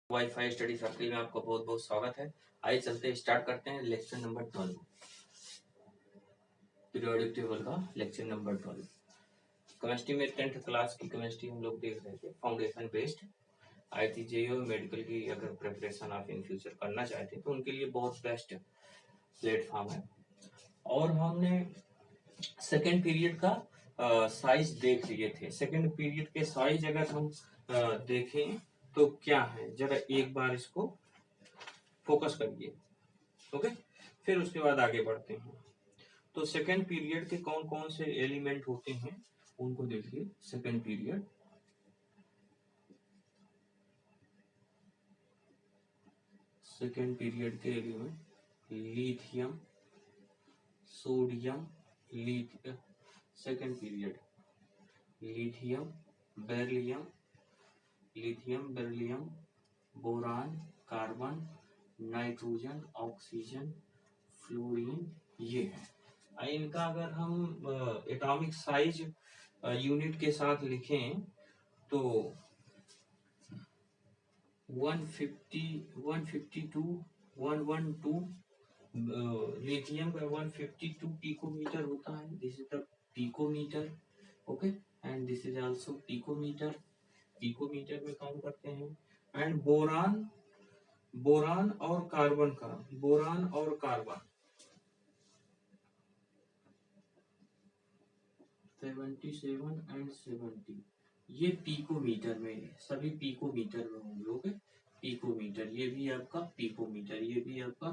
Wifi study circle में आपका बहुत बहुत स्वागत है। आइए चलते स्टार्ट करते हैं लेक्चर नंबर 12, पीरियोडिक टेबल का लेक्चर नंबर 12। केमिस्ट्री में 10th क्लास की केमिस्ट्री हम लोग देख रहे थे, फाउंडेशन बेस्ड। आई थी जेईई और मेडिकल की अगर प्रिपरेशन आप इन फ्यूचर करना चाहते हैं तो उनके लिए बहुत बेस्ट प्लेटफॉर्म है। और हमने सेकेंड पीरियड का साइज देख लिए थे। सेकेंड पीरियड के साइज अगर हम देखें तो क्या है, जरा एक बार इसको फोकस करिए। ओके, फिर उसके बाद आगे बढ़ते हैं। तो सेकेंड पीरियड के कौन कौन से एलिमेंट होते हैं उनको देखिए। सेकेंड पीरियड के element lithium, sodium, lithium. Second period lithium, beryllium, boron, carbon, nitrogen, oxygen, fluorine, ये है। इनका अगर हम एटॉमिक साइज यूनिट के साथ लिखें तो 150, 152, 112, लिथियम का 152 पिकोमीटर होता है। This is the picometre. Okay, and this is also picometre. Picometre में काउंट करते हैं। एंड बोरान और कार्बन का, बोरान और कार्बन 77 एंड 70, ये पिकोमीटर में, सभी पिकोमीटर में होंगे। ओके, पिकोमीटर, ये भी आपका पिकोमीटर, ये भी आपका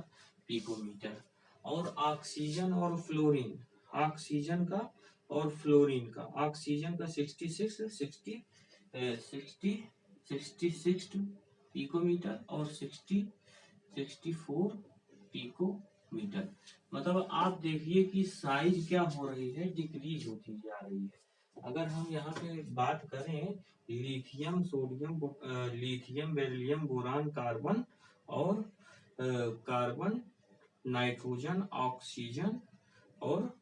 पिकोमीटर। और ऑक्सीजन और फ्लोरीन, ऑक्सीजन का और फ्लोरीन का, ऑक्सीजन का 66 पिकोमीटर और 64 पिकोमीटर। मतलब आप देखिए कि साइज क्या हो रही है, डिक्रीज होती जा रही है। अगर हम यहाँ पे बात करें lithium, sodium, lithium, beryllium, boron, carbon और कार्बन, नाइट्रोजन, ऑक्सीजन और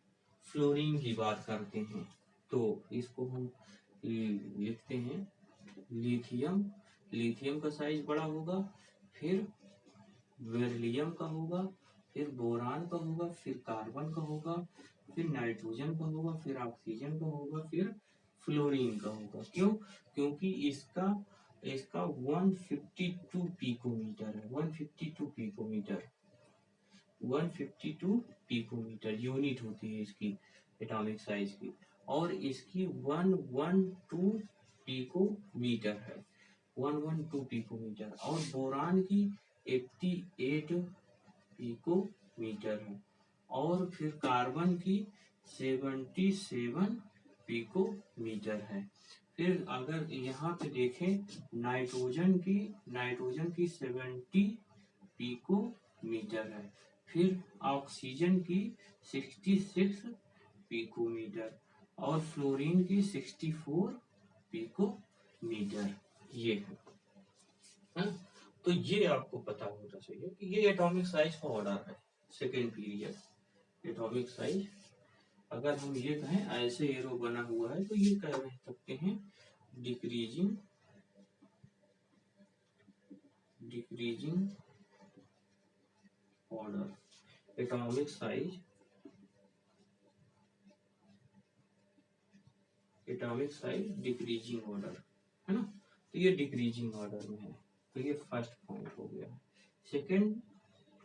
फ्लोरीन की बात करते हैं, तो इसको हम लिखते हैं लिथियम। लिथियम का साइज बड़ा होगा, फिर बेरिलियम का होगा, फिर बोरान का होगा, फिर कार्बन का होगा, फिर नाइट्रोजन का होगा, फिर ऑक्सीजन का होगा, फिर फ्लोरीन का होगा। क्यों? क्योंकि इसका 152 पिकोमीटर है। 152 पिकोमीटर यूनिट होती है इसकी एटॉमिक साइज की, और इसकी 112 पिकोमीटर है। 112 पिकोमीटर। और बोरान की 88 पिकोमीटर है। और फिर कार्बन की 77 पिकोमीटर है। फिर अगर यहाँ पे देखें नाइट्रोजन की 70 पिकोमीटर है। फिर ऑक्सीजन की 66 पिकोमीटर और फ्लोरीन की 64 पिकोमीटर, ये है। तो ये आपको पता होना चाहिए कि ये एटॉमिक साइज का ऑर्डर है। सेकेंड पीरियड एटॉमिक साइज, अगर हम ये कहें ऐसे एरो बना हुआ है तो ये कह सकते हैं decreasing order. Atomic size decreasing order है ना। तो ये डिक्रीजिंग ऑर्डर में है। तो ये फर्स्ट पॉइंट हो गया। सेकेंड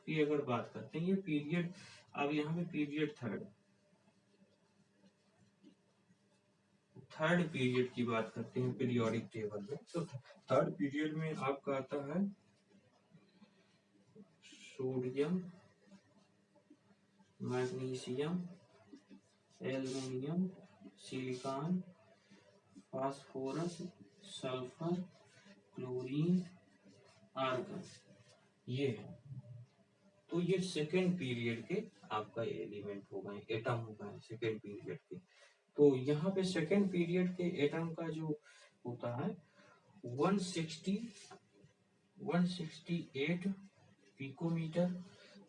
की अगर बात करते हैं, ये पीरियड, अब यहाँ पे पीरियड थर्ड पीरियड की बात करते हैं पीरियोडिक टेबल में। तो थर्ड पीरियड में आपका आता है sodium, magnesium, aluminium, silicon, phosphorus, sulphur, chlorine, argon, ये है। तो ये सेकेंड पीरियड के आपका एलिमेंट हो गए, एटम हो गए सेकेंड पीरियड के। तो यहाँ पे सेकेंड पीरियड के एटम का जो होता है 168 पिकोमीटर।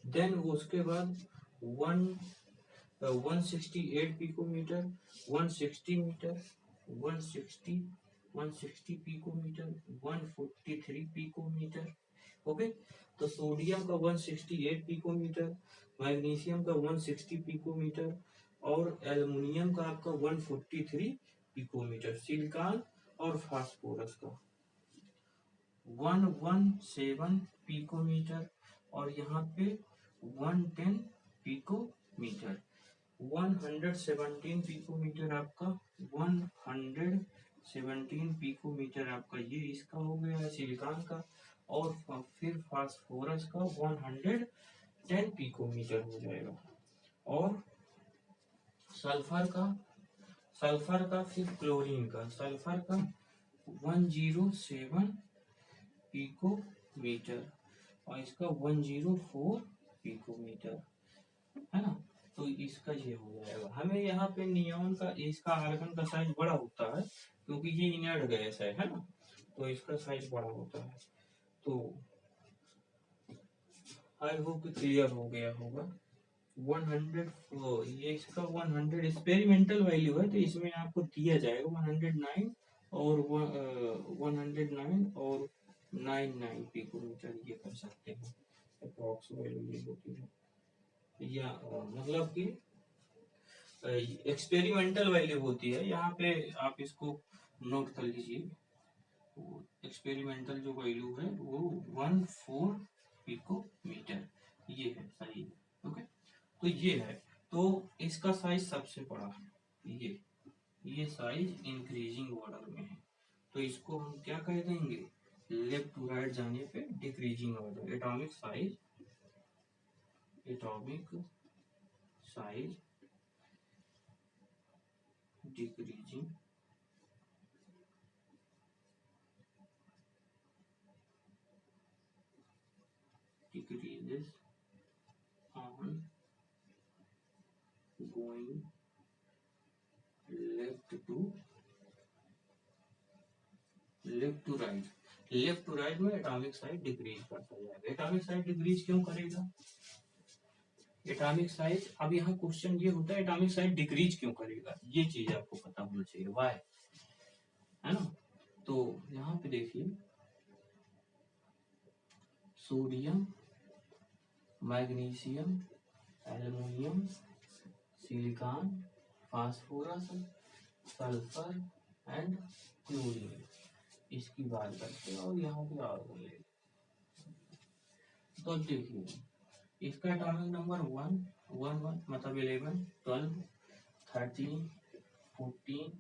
देन उसके बाद 168 picometre, 160 metre, 160 160 picometre, 143 picometre. Okay, तो सोडियम का 168 पिकोमीटर, मैग्नीशियम का 160 पिकोमीटर और एल्युमिनियम का आपका 143 पिकोमीटर। सिलिकॉन और फास्फोरस का 117 पिकोमीटर और यहाँ पे 110 पिकोमीटर। 117 पिकोमीटर आपका, 117 पिकोमीटर आपका ये इसका हो गया है सिलिकॉन का, और फिर फास्फोरस का 110 पिकोमीटर हो जाएगा। और सल्फर का फिर क्लोरीन का, सल्फर का 107 पिकोमीटर और इसका 104 पिकोमीटर, है ना। तो इसका ये हो जाएगा। हमें यहाँ पे नियॉन का, इसका आर्गन का साइज बड़ा होता है क्योंकि ये इनर्ट गैस है ना, तो इसका साइज बड़ा होता है। तो आई होप क्लियर हो गया होगा। 100 ये इसका 100 एक्सपेरिमेंटल वैल्यू है, तो इसमें आपको दिया जाएगा 109 और 109 और 99 पिकोमीटर, ये कर सकते हैं। अप्रॉक्स वैल्यू ये होती है, या मतलब कि एक्सपेरिमेंटल वैल्यू होती है। यहाँ पे आप इसको नोट कर लीजिए, एक्सपेरिमेंटल जो वैल्यू है वो 14 पिकोमीटर ये है, सही है। ओके, तो ये है, तो इसका साइज सबसे बड़ा है, ये साइज इंक्रीजिंग ऑर्डर में है, तो इसको हम क्या कह देंगे, लेफ्ट टू राइट जाने पे decreasing order. Atomic size decreasing decreases on going left to right में एटॉमिक साइज डिक्रीज करता जाएगा। एटॉमिक साइज डिक्रीज क्यों करेगा, एटॉमिक साइज, अब यहाँ क्वेश्चन ये होता है एटॉमिक साइज डिक्रीज क्यों करेगा, ये चीज आपको पता होना चाहिए, वाई, है ना। तो यहाँ पे देखिए, sodium, magnesium, aluminium, silicon, phosphorus, sulphur and chlorine, इसकी बात करते हैं। और यहाँ पे आर्गन ले, तो देखिए इसका एटॉमिक नंबर 1 मतलब 11, 12, 13, 14,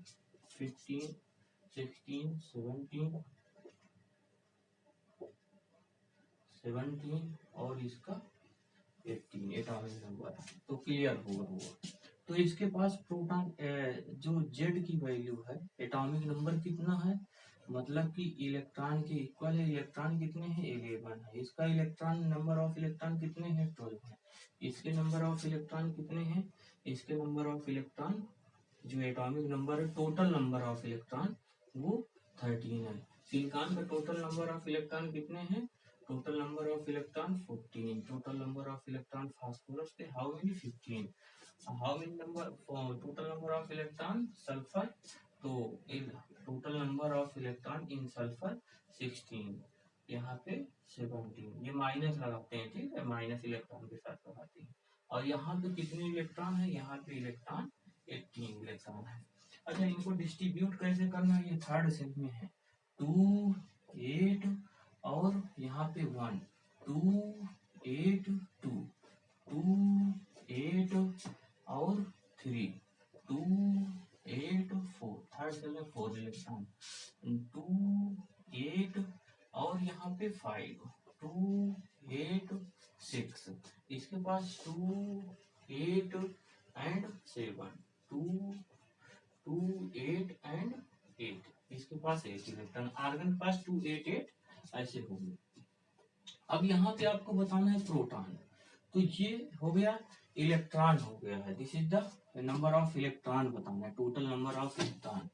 15, 16, 17 और इसका 18 एटॉमिक नंबर है, तो क्लियर होगा। तो इसके पास प्रोटॉन जो जेड की वैल्यू है, एटॉमिक नंबर कितना है, मतलब कि इलेक्ट्रॉन के इक्वल है। इलेक्ट्रॉन कितने हैं, 11 है। इसका इलेक्ट्रॉन नंबर ऑफ इलेक्ट्रॉन कितने हैं, 12 है। इसके नंबर ऑफ इलेक्ट्रॉन कितने हैं, इसके नंबर ऑफ इलेक्ट्रॉन जो एटॉमिक नंबर है, टोटल नंबर ऑफ इलेक्ट्रॉन वो 13 है। सिलिकॉन का टोटल नंबर ऑफ इलेक्ट्रॉन कितने हैं, total number of electron 14, total number of electron phosphorus के how many 15, how many number total number of electron sulphur, तो total number of electron in sulphur 16, यहाँ पे 17, ये माइनस लगाते हैं, ठीक है, माइनस इलेक्ट्रॉन के साथ लगाते हैं। और यहाँ पे कितने इलेक्ट्रॉन है, यहाँ पे इलेक्ट्रॉन 18 इलेक्ट्रॉन है। अच्छा, इनको डिस्ट्रीब्यूट कैसे करना है, ये थर्ड सेल में है, 2, 8 और यहाँ पे 1, 2, 8, 2, 2, 8 और 3, 2, 8, 4, थर्ड सेल में 4 इलेक्ट्रॉन, 2, 8 और यहाँ पे 5, 2, 8, 6, इसके पास 2, 8 एंड 7, 2, 2, 8 एंड 8, इसके पास 8 इलेक्ट्रॉन, आर्गन के पास 2, 8, 8 ऐसे हो गए। अब यहाँ पे आपको बताना है प्रोटॉन, तो ये हो गया इलेक्ट्रॉन हो गया है, this is the number of electron बताना है, टोटल नंबर ऑफ इलेक्ट्रॉन,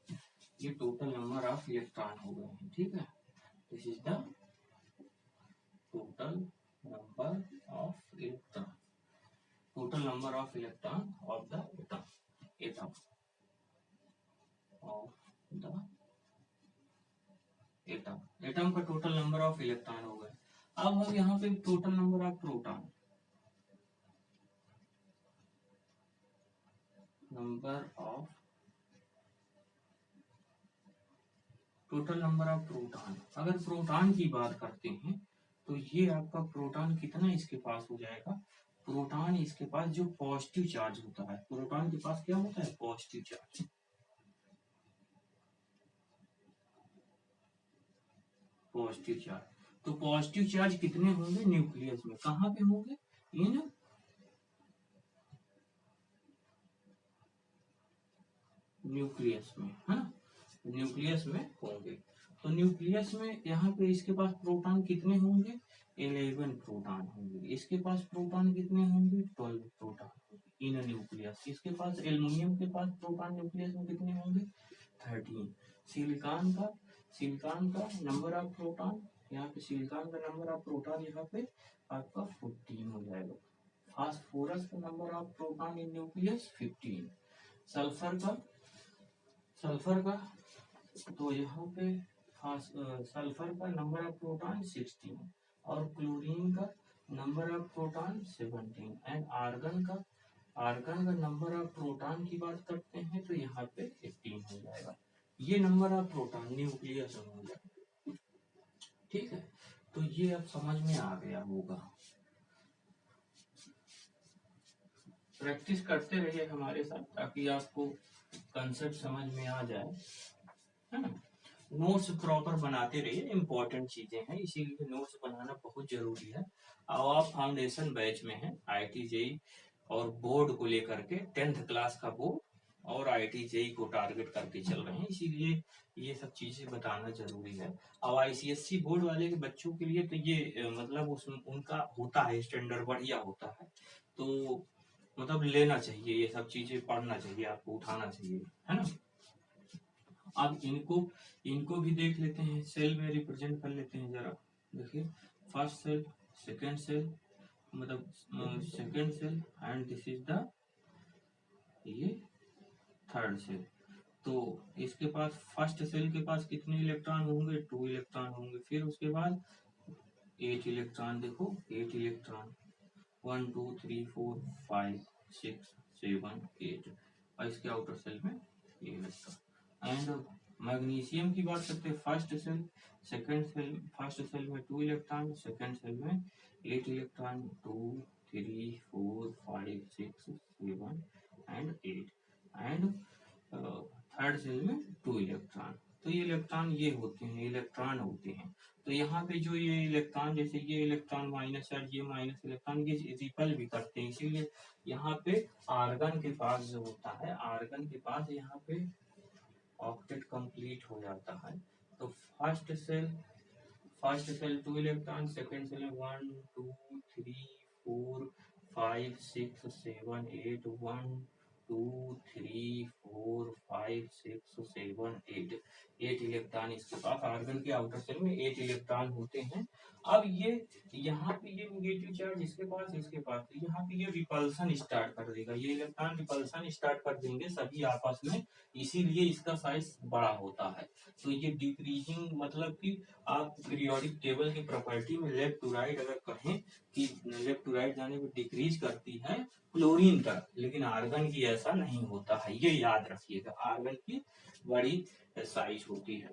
ये टोटल नंबर ऑफ इलेक्ट्रॉन हो गए हैं, ठीक है। This is the total number of electron, total number of electron of the atom of the atom का total number of electron हो गए। अब हम यहाँ पे total number of proton, number of total number of proton, अगर proton की बात करते हैं तो ये आपका प्रोटॉन कितना इसके पास हो जाएगा, प्रोटॉन इसके पास जो पॉजिटिव चार्ज होता है, प्रोटॉन के पास क्या होता है, पॉजिटिव चार्ज, पॉजिटिव चार्ज। तो पॉजिटिव चार्ज कितने होंगे न्यूक्लियस में, कहाँ पे होंगे, इन न्यूक्लियस में, है ना, न्यूक्लियस में होंगे। तो न्यूक्लियस में यहाँ पे इसके पास प्रोटॉन कितने होंगे, 11 प्रोटॉन होंगे। इसके पास प्रोटॉन कितने होंगे, 12 प्रोटॉन होंगे इन न्यूक्लियस। इसके पास एल्युमिनियम के पास प्रोटॉन न्यूक्लियस में कितने होंगे, 13। सिलिकॉन का नंबर ऑफ प्रोटॉन, यहाँ पे सिलिकॉन का नंबर ऑफ प्रोटॉन यहाँ पे आपका 14 हो जाएगा। फास्फोरस का number of proton in nucleus 15। Sulphur का तो यहाँ पे सल्फर का नंबर ऑफ प्रोटॉन 16 और क्लोरीन का number of proton 17 and argon का नंबर ऑफ प्रोटॉन की बात करते हैं तो यहाँ पे 15 हो जाएगा। ये नंबर ऑफ प्रोटॉन न्यूक्लियस में हो जाएगा। ठीक है, तो ये अब समझ में आ गया होगा। प्रैक्टिस करते रहिए हमारे साथ ताकि आपको कंसेप्ट समझ में आ जाए, है ना। नोट्स प्रॉपर बनाते रहिए, इंपॉर्टेंट चीजें हैं इसीलिए नोट्स बनाना बहुत जरूरी है। और आप फाउंडेशन बैच में हैं, IIT JEE और बोर्ड को लेकर के 10th क्लास का बोर्ड और IIT JEE को टारगेट करके चल रहे हैं, इसीलिए ये सब चीजें बताना जरूरी है। और ICSE बोर्ड वाले के बच्चों के लिए तो ये मतलब उनका होता है स्टैंडर्ड बढ़िया होता है, तो मतलब लेना चाहिए, ये सब चीजें पढ़ना चाहिए, आपको उठाना चाहिए, है ना। अब इनको भी देख लेते हैं, सेल में रिप्रेजेंट कर लेते हैं जरा। देखिए फर्स्ट सेल, सेकंड सेल, मतलब second shell and this is the ये थर्ड सेल। तो इसके पास फर्स्ट सेल के पास कितने इलेक्ट्रॉन होंगे, 2 इलेक्ट्रॉन होंगे। फिर उसके बाद 8 इलेक्ट्रॉन, देखो 8 इलेक्ट्रॉन, 1 2 3 4 5 6 7 8 और इसके आउटर सेल में ये इलेक्ट्रॉन। एंड मैग्नीशियम की बात करते हैं, first shell second shell, first shell में 2 इलेक्ट्रॉन, सेकंड सेल में 8 electron, 2 3 4 5 6 7 and 8 and third shell में 2 इलेक्ट्रॉन। तो ये इलेक्ट्रॉन ये होते हैं, इलेक्ट्रॉन होते हैं। तो यहाँ पे जो ये इलेक्ट्रॉन, जैसे ये इलेक्ट्रॉन माइनस और ये माइनस इलेक्ट्रॉन, ये रिपल भी करते हैं, इसीलिए यहाँ पे आर्गन के पास जो होता है, आर्गन के पास यहाँ पे ऑक्टेट कंप्लीट हो जाता है। तो first shell 2 electron, second shell 1 2 3 4 5 6 7 8 1 2 3 4 5 6 7 8 electron इसके पास, आर्गन के आउटर सेल में 8 इलेक्ट्रॉन होते हैं। अब ये यहाँ पे ये निगेटिव चार्ज इसके पास, तो यहाँ पे ये रिपल्सन स्टार्ट कर देगा, ये इलेक्ट्रॉन रिपल्सन स्टार्ट कर देंगे सभी आपस में, इसीलिए इसका साइज बड़ा होता है। तो ये डिक्रीजिंग मतलब कि आप पीरियोडिक टेबल की प्रॉपर्टी में लेफ्ट टू राइट अगर कहें कि लेफ्ट टू राइट जाने पर डिक्रीज करती है क्लोरीन का, लेकिन आर्गन की ऐसा नहीं होता है, ये याद रखिएगा, आर्गन की बड़ी साइज होती है।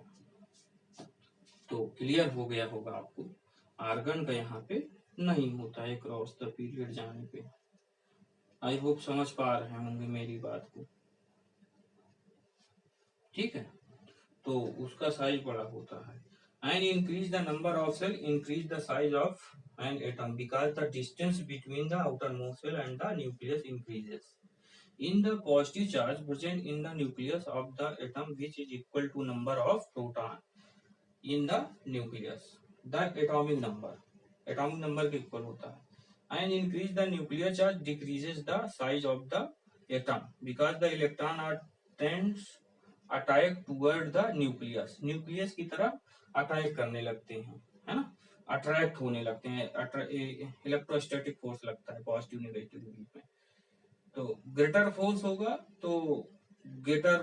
तो क्लियर हो गया होगा आपको, आर्गन का यहाँ पे नहीं होता है क्रॉस द पीरियड जाने पे। आई होप समझ पा रहे होंगे मेरी बात को, ठीक है। तो उसका साइज बड़ा होता है। And increase the number of shell, increase the size of an atom because the distance between the outermost cell and the nucleus increases. In the positive charge present in the nucleus of the atom which is equal to number of proton in the nucleus, the atomic number के equal होता है। And increase the nuclear charge decreases the size of the atom because the electron are tends attack toward the nucleus की तरफ attack करने लगते हैं, है ना, अट्रैक्ट होने लगते हैं, इलेक्ट्रोस्टैटिक फोर्स लगता है पॉजिटिव नेगेटिव के बीच में। तो ग्रेटर फोर्स होगा तो ग्रेटर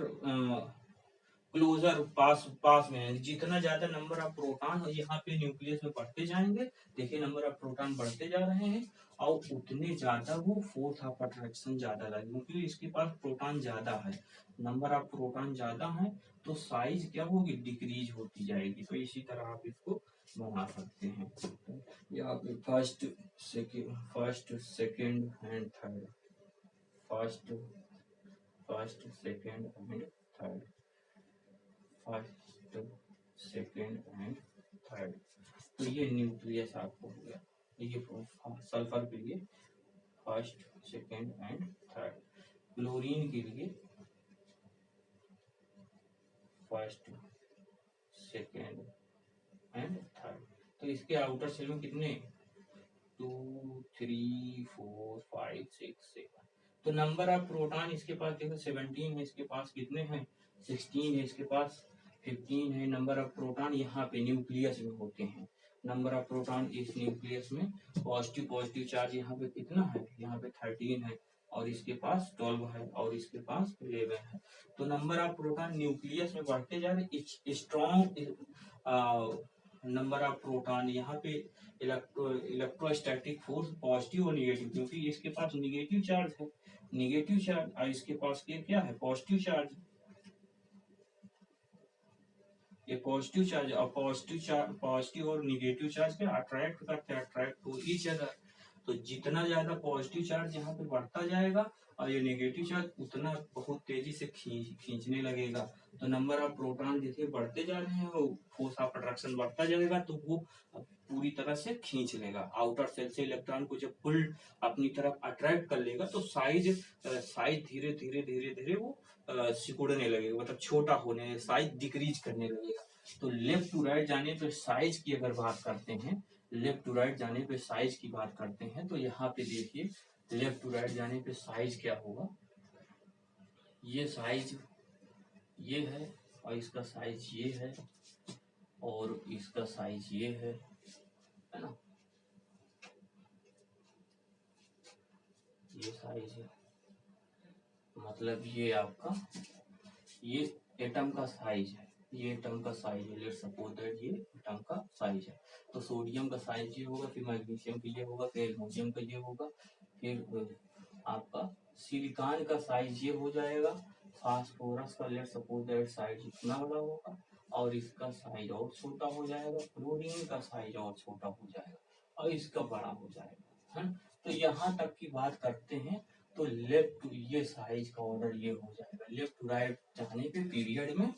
क्लोजर पास पास में है, जितना ज्यादा नंबर ऑफ प्रोटॉन यहाँ पे न्यूक्लियस में बढ़ते जाएंगे, देखिए नंबर ऑफ प्रोटॉन बढ़ते जा रहे हैं, और उतने ज्यादा वो फोर्स ऑफ अट्रैक्शन ज्यादा लगेगा, क्योंकि इसके पास प्रोटॉन ज्यादा है, नंबर ऑफ प्रोटॉन ज्यादा है, तो साइज क्या होगी, डिक्रीज होती जाएगी। तो इसी तरह आप इसको बना सकते हैं। यहाँ पे first second and third, first first second and third, first second and third. तो ये न्यूक्लियस आपको हो गया, ये सल्फर के लिए first second and third, chlorine के लिए फर्स्ट सेकेंड एंड थर्ड। तो इसके आउटर सेल में कितने, 2 3 4 5 6 7। तो नंबर ऑफ प्रोटॉन इसके पास देखो 17 है, इसके पास कितने हैं, 16 है, इसके पास 15 है। नंबर ऑफ प्रोटॉन यहाँ पे न्यूक्लियस में होते हैं, नंबर ऑफ प्रोटॉन इस न्यूक्लियस में, पॉजिटिव पॉजिटिव चार्ज यहाँ पे कितना है, यहाँ पे 13 है, और इसके पास 12 है, और इसके पास 11 है। तो नंबर ऑफ प्रोटॉन न्यूक्लियस में बढ़ते जा रहे, स्ट्रॉन्ग नंबर ऑफ प्रोटॉन यहाँ पे इलेक्ट्रोस्टैटिक फोर्स पॉजिटिव और निगेटिव, क्योंकि इसके पास निगेटिव चार्ज है, निगेटिव चार्ज, और इसके पास क्या है, पॉजिटिव चार्ज, ये पॉजिटिव चार्ज, और पॉजिटिव और निगेटिव चार्ज के अट्रैक्ट करते हैं, अट्रैक्ट टू ईच अदर। तो जितना ज्यादा पॉजिटिव चार्ज यहाँ पे बढ़ता जाएगा, और ये नेगेटिव चार्ज उतना बहुत तेजी से खींचने लगेगा। तो नंबर ऑफ प्रोटॉन देखिए बढ़ते जा रहे हैं, और फोर्स ऑफ अट्रैक्शन बढ़ता जाएगा, तो वो पूरी तरह से खींच लेगा। आउटर सेल से इलेक्ट्रॉन को जब पुल अपनी तरफ अट्रैक्ट कर लेगा, तो साइज धीरे धीरे धीरे धीरे वो सिकुड़ने लगेगा, मतलब छोटा होने, साइज डिक्रीज करने लगेगा। तो लेफ्ट टू राइट जाने पे साइज की अगर बात करते हैं, लेफ्ट टू राइट जाने पे साइज की बात करते हैं, तो यहाँ पे देखिए लेफ्ट टू राइट जाने पे साइज क्या होगा, ये साइज ये है, और इसका साइज ये है, और इसका साइज ये है ना, ये साइज है, मतलब ये आपका ये एटम का साइज है, ये एटम का साइज है, लेट्स सपोज दैट ये एटम का साइज है। तो सोडियम का साइज ये होगा, फिर मैग्नीशियम का ये होगा, फिर एल्युमिनियम का ये होगा, फिर आपका सिलिकॉन का साइज ये हो जाएगा, फास्फोरस का लेट्स सपोज दैट साइज इतना बड़ा होगा, और इसका साइज और छोटा हो जाएगा, क्लोरीन का साइज और छोटा हो जाएगा, और इसका बड़ा हो जाएगा, है। तो यहाँ तक की बात करते हैं, तो लेफ्ट टू ये साइज का ऑर्डर ये हो जाएगा, लेफ्ट टू राइट जाने पे पीरियड में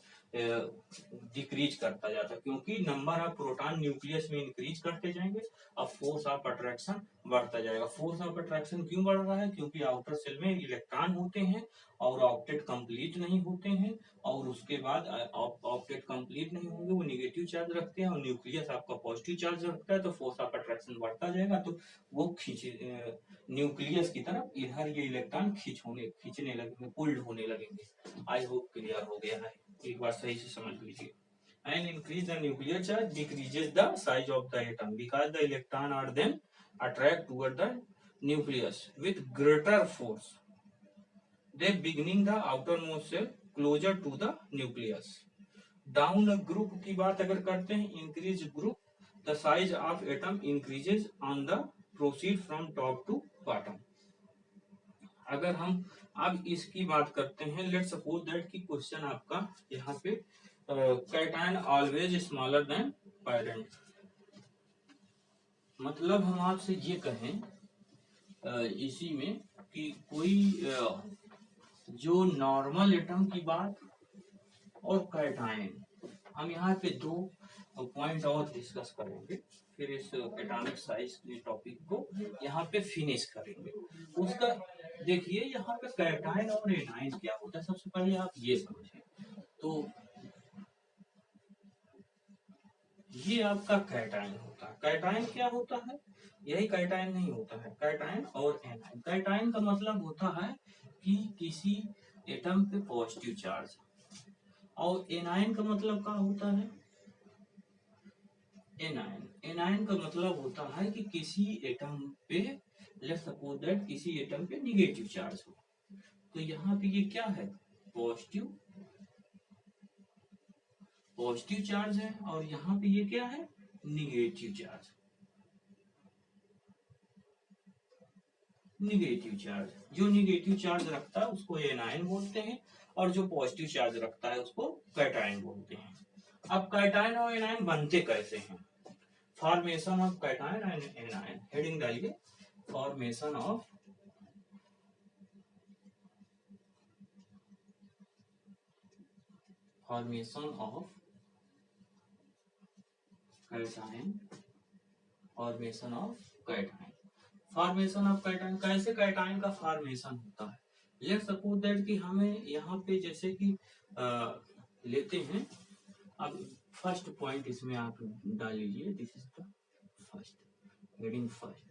डिक्रीज करता जाता है, क्योंकि नंबर ऑफ प्रोटॉन न्यूक्लियस में इंक्रीज करते जाएंगे, अब फोर्स ऑफ अट्रैक्शन बढ़ता जाएगा। फोर्स ऑफ अट्रैक्शन क्यों बढ़ रहा है, क्योंकि आउटर सेल में इलेक्ट्रॉन होते हैं, और ऑक्टेट कंप्लीट नहीं होते हैं, और उसके बाद ऑक्टेट कंप्लीट नहीं होंगे, वो निगेटिव चार्ज रखते हैं, और न्यूक्लियस आपका पॉजिटिव चार्ज रखता है, तो फोर्स ऑफ अट्रैक्शन बढ़ता जाएगा, तो वो न्यूक्लियस की तरफ इधर ये इलेक्ट्रॉन खींचने लगेंगे, पुल्ड होने लगेंगे। आई होप क्लियर हो गया है, एक बार सही से समझ लीजिए। And increase the nuclear charge decreases the size of the atom because the electron are then attract toward the nucleus with greater force. They beginning the outermost shell closer to the nucleus. Down group की बात अगर करते हैं, increase group, the size of atom increases on the proceed from top to bottom. अगर हम अब इसकी बात करते हैं, लेट्स सपोज दैट कि क्वेश्चन आपका यहाँ पे cation always smaller than parent, मतलब हम आपसे ये कहें इसी में कि कोई जो नॉर्मल एटम की बात और कैटायन, हम यहाँ पे दो पॉइंट और डिस्कस करेंगे, फिर इस एटॉमिक साइज के टॉपिक को यहाँ पे फिनिश करेंगे। उसका देखिए यहाँ पे कैटायन और एनायन क्या होता है, सबसे पहले आप ये समझें। तो ये आपका कैटायन होता है, कैटायन क्या होता है, यही कैटायन नहीं होता है, कैटायन और एनायन। कैटायन का मतलब होता है कि किसी एटम पे पॉजिटिव चार्ज, और एनायन का मतलब क्या होता है, एनायन का मतलब होता है कि किसी एटम पे, लेट्स सपोज दैट किसी एटम पे निगेटिव चार्ज हो। तो यहाँ पे ये क्या है, पॉजिटिव पॉजिटिव चार्ज है और यहाँ पे ये क्या है, निगेटिव चार्ज। निगेटिव चार्ज, जो निगेटिव चार्ज रखता है उसको एनायन बोलते हैं और जो पॉजिटिव चार्ज रखता है उसको कैटायन बोलते हैं। अब कैटायन और एनायन बनते कैसे हैं? Formation of cation and anion, heading डालिए formation of cation, formation of cation. Formation of cation, कैसे कैटायन का फॉर्मेशन होता है? लेट सपोज दैट कि हमें यहाँ पे जैसे कि लेते हैं, अब फर्स्ट पॉइंट इसमें आप डाल लीजिए, this is the first heading, first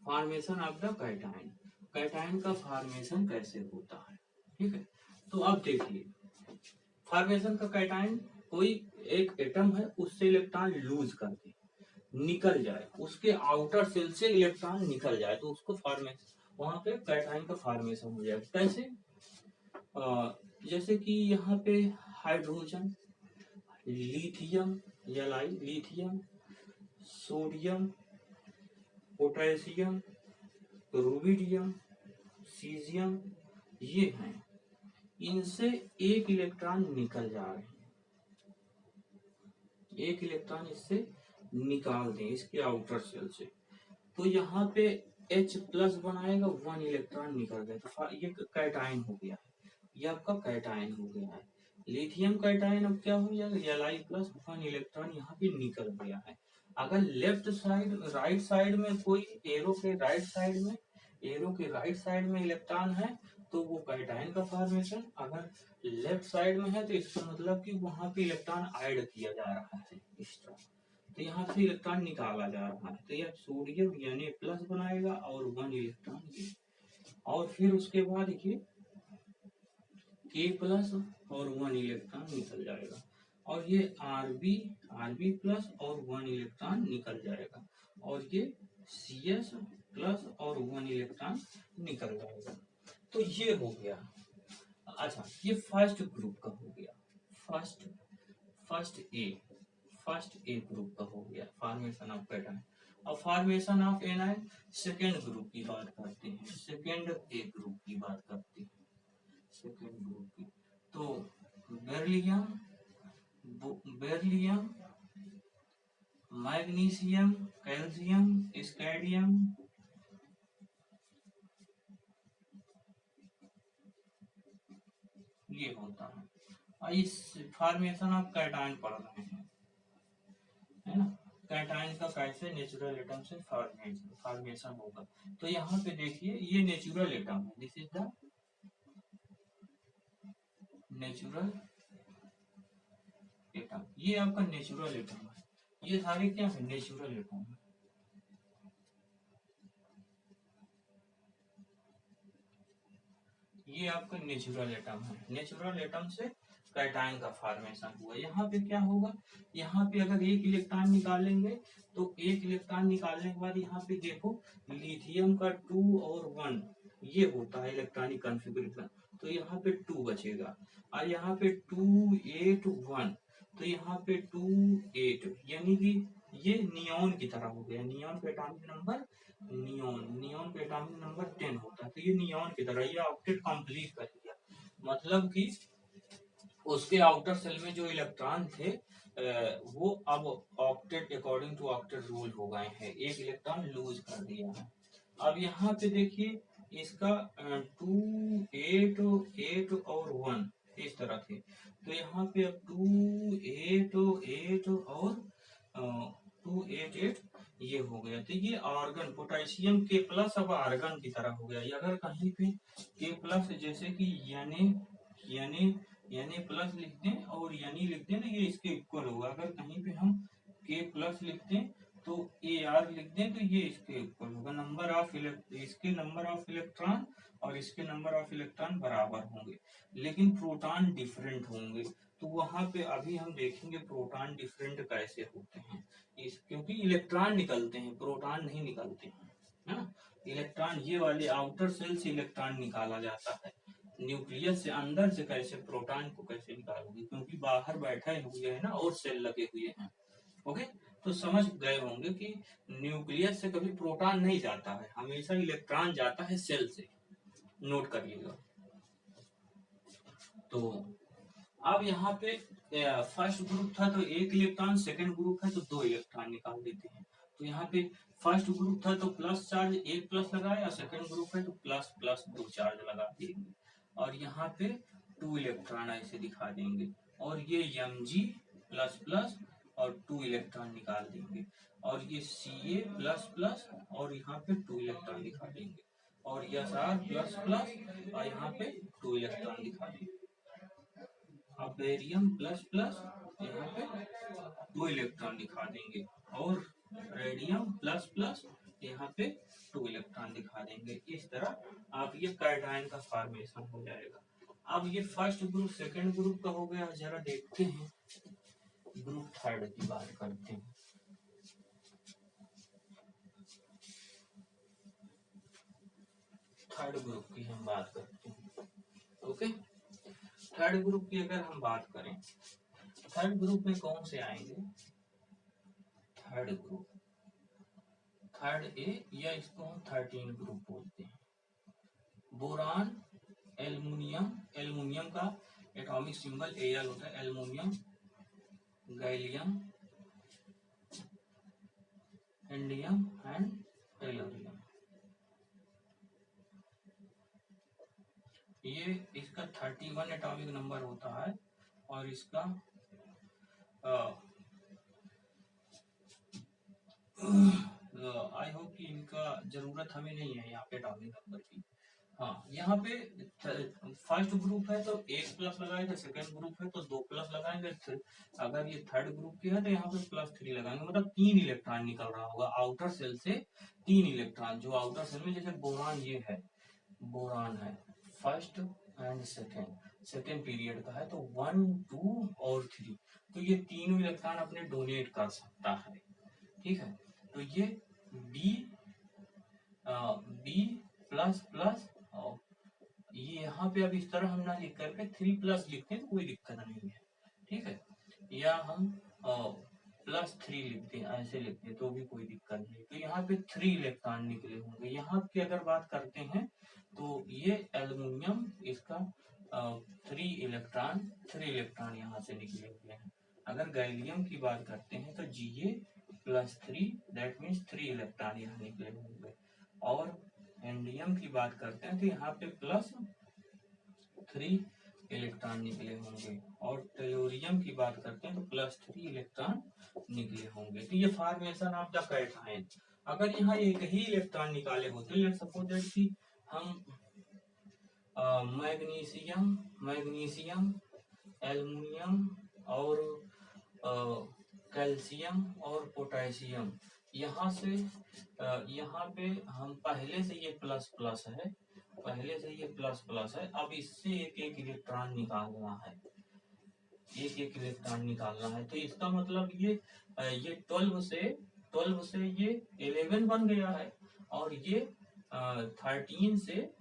formation of the cation. Cation का फॉर्मेशन कैसे होता है, ठीक है। तो अब देखिए फॉर्मेशन का कैटायन, कोई एक एटम है उससे इलेक्ट्रॉन लूज कर दे, निकल जाए, उसके आउटर सेल से इलेक्ट्रॉन निकल जाए तो उसको फॉर्मेशन, वहां पे कैटायन का फॉर्मेशन हो जाएगा। कैसे? जैसे कि यहाँ पे hydrogen, lithium lithium, sodium, potassium, rubidium, caesium, ये हैं, इनसे एक इलेक्ट्रॉन निकल जा रहे हैं, एक इलेक्ट्रॉन इससे निकाल दें इसके आउटर सेल से, तो यहाँ पे H प्लस बनाएगा, 1 इलेक्ट्रॉन निकल गया, तो ये कैटायन हो गया है, ये आपका कैटायन हो गया है। लिथियम कैटायन अब क्या हो जाएगा, Li प्लस 1 इलेक्ट्रॉन यहाँ पे निकल गया है। अगर लेफ्ट साइड राइट साइड में कोई एरो के राइट साइड में इलेक्ट्रॉन है तो वो कैटायन का फॉर्मेशन, अगर लेफ्ट साइड में है तो इसका मतलब कि वहां पे इलेक्ट्रॉन ऐड किया जा रहा है इस तरह, तो यहाँ से इलेक्ट्रॉन निकाला जा रहा है, तो यह सोडियम यानी प्लस बनाएगा और 1 इलेक्ट्रॉन ये, और फिर उसके बाद ये K प्लस और 1 इलेक्ट्रॉन निकल जाएगा, और ये Rb प्लस और 1 इलेक्ट्रॉन निकल जाएगा, और ये Cs प्लस और 1 इलेक्ट्रॉन निकल जाएगा। तो ये हो गया। अच्छा, ये फर्स्ट ग्रुप का हो गया, फर्स्ट ए ग्रुप का हो गया फॉर्मेशन ऑफ कैटायन। अब formation of anion, second group की बात करते हैं, सेकेंड ए ग्रुप की बात करते हैं, सेकेंड ग्रुप की। तो बेरिलियम, मैग्नीशियम, कैल्शियम, स्कैंडियम, ये होता है। इस फॉर्मेशन ऑफ कैटायन पढ़ रहे हैं, है ना, कैटायन का कैसे नेचुरल एटम से फॉर्मेशन होगा। तो यहाँ पे देखिए ये नेचुरल एटम है, this is the natural atom, ये आपका नेचुरल एटम है, ये सारे क्या है, नेचुरल एटम है। ये आपका नेचुरल एटम है, नेचुरल एटम से कैटायन का फॉर्मेशन हुआ। यहाँ पे क्या होगा, यहाँ पे अगर एक इलेक्ट्रॉन निकालेंगे तो एक इलेक्ट्रॉन निकालने के बाद यहाँ पे देखो लिथियम का 2 और 1 ये होता है इलेक्ट्रॉनिक कॉन्फ़िगरेशन, तो यहाँ पे 2 बचेगा, और यहाँ पे 2 8 1, तो यहाँ पे 2 8, यानी कि ये नियॉन की तरह हो गया, नियॉन का एटॉमिक नंबर नियॉन का एटॉमिक नंबर 10 होता है, तो ये नियॉन की तरह ये ऑक्टेट कंप्लीट कर दिया, मतलब कि उसके आउटर सेल में जो इलेक्ट्रॉन थे वो अब octet according to octet rule हो गए हैं, एक इलेक्ट्रॉन लूज कर दिया है। अब यहाँ पे देखिए इसका 2 8 8 और 1 इस तरह थे, तो यहाँ पे अब 2 8 8 और 2 8 8 ये हो गया, तो ये आर्गन पोटेशियम के प्लस अब आर्गन की तरह हो गया। अगर कहीं पे के प्लस जैसे कि यानी प्लस लिख दें और यानी लिख दें ना, ये इसके इक्वल होगा। अगर कहीं पे हम के प्लस लिख दें तो ए आर लिख दें तो ये इसके इक्वल होगा, नंबर ऑफ इसके नंबर ऑफ इलेक्ट्रॉन और इसके नंबर ऑफ इलेक्ट्रॉन बराबर होंगे, लेकिन प्रोटॉन डिफरेंट होंगे। तो वहां पे अभी हम देखेंगे प्रोटॉन डिफरेंट कैसे होते हैं, क्योंकि इलेक्ट्रॉन निकलते हैं, प्रोटॉन नहीं निकलते हैं, है ना। इलेक्ट्रॉन ये वाले आउटर सेल से इलेक्ट्रॉन निकाला जाता है, न्यूक्लियस से अंदर से कैसे प्रोटॉन को कैसे निकालोगे, क्योंकि बाहर बैठे हुए हैं ना और सेल लगे हुए हैं। ओके, तो समझ गए होंगे कि न्यूक्लियस से कभी प्रोटॉन नहीं जाता है, हमेशा इलेक्ट्रॉन जाता है सेल से। नोट करिएगा। तो अब यहाँ पे फर्स्ट ग्रुप था तो एक इलेक्ट्रॉन, सेकंड ग्रुप है तो 2 इलेक्ट्रॉन निकाल देते हैं। तो यहाँ पे फर्स्ट ग्रुप था तो प्लस चार्ज 1 प्लस लगाया, सेकंड ग्रुप है तो प्लस प्लस 2 चार्ज लगा देंगे, और यहाँ पे 2 इलेक्ट्रॉन ऐसे दिखा देंगे, और ये Mg प्लस प्लस और 2 इलेक्ट्रॉन निकाल देंगे, और ये Ca प्लस प्लस और यहाँ पे 2 इलेक्ट्रॉन दिखा देंगे, और Sr प्लस प्लस और यहाँ पे 2 इलेक्ट्रॉन दिखा देंगे। अब बेरियम प्लस प्लस यहाँ पे 2 इलेक्ट्रॉन दिखा देंगे, और रेडियम प्लस प्लस यहाँ पे 2 इलेक्ट्रॉन दिखा देंगे। इस तरह आप ये कैटायन का फॉर्मेशन हो जाएगा। अब ये फर्स्ट ग्रुप सेकंड ग्रुप का हो गया, जरा देखते हैं ग्रुप थर्ड की बात करते हैं। थर्ड ग्रुप की हम बात करते हैं। ओके, थर्ड ग्रुप की अगर हम बात करें, थर्ड ग्रुप में कौन से आएंगे? थर्ड ग्रुप, थर्ड ए या इसको हम 13 ग्रुप बोलते हैं। बोरान, एल्युमिनियम, एल्युमिनियम का एटॉमिक सिंबल Al होता है, aluminium, gallium, indium and tellurium. ये इसका 31 एटॉमिक नंबर होता है, और इसका आई होप कि इनका जरूरत हमें नहीं है यहाँ पे एटॉमिक नंबर की। हाँ, यहाँ पे फर्स्ट ग्रुप है तो 1 प्लस लगाएंगे, सेकंड ग्रुप है तो 2 प्लस लगाएंगे, अगर ये थर्ड ग्रुप की है तो यहाँ पे +3 लगाएंगे, मतलब 3 इलेक्ट्रॉन निकल रहा होगा आउटर सेल से। 3 इलेक्ट्रॉन जो आउटर सेल में, जैसे बोरान ये है, बोरान है फर्स्ट एंड सेकेंड पीरियड का है, तो 1 2 और 3, तो ये तीनों इलेक्ट्रॉन अपने डोनेट कर सकता है। ठीक है, तो ये बी प्लस प्लस, और ये यहाँ पे अब इस तरह हम ना लिख करके 3 प्लस लिखते हैं तो कोई दिक्कत नहीं है। ठीक है, या हम +3 लिखते हैं, ऐसे लिखते हैं तो भी कोई दिक्कत नहीं। तो यहाँ पे 3 इलेक्ट्रॉन निकले होंगे। यहाँ की अगर बात करते हैं तो ये एल्युमिनियम, इसका 3 इलेक्ट्रॉन यहाँ से निकले हुए हैं। अगर गैलियम की बात करते हैं तो Ga+3, दैट मीन्स 3 इलेक्ट्रॉन यहाँ निकले होंगे, और इंडियम की बात करते हैं तो यहाँ पे +3 इलेक्ट्रॉन निकले होंगे, और टेलोरियम की बात करते हैं तो +3 इलेक्ट्रॉन निकले होंगे। तो ये फॉर्मेशन ऑफ द कैटायन। अगर यहाँ एक ही इलेक्ट्रॉन निकाले होते, लेट्स सपोज दैट कि हम मैग्नीशियम, एल्युमिनियम और कैल्शियम और पोटेशियम, यहाँ से यहाँ पे हम पहले से ये प्लस प्लस है, पहले से ये प्लस प्लस है, अब इससे एक एक इलेक्ट्रॉन निकालना है, एक एक इलेक्ट्रॉन निकालना है। तो इसका मतलब ये 12 से ये 11 बन गया है, और ये 13 से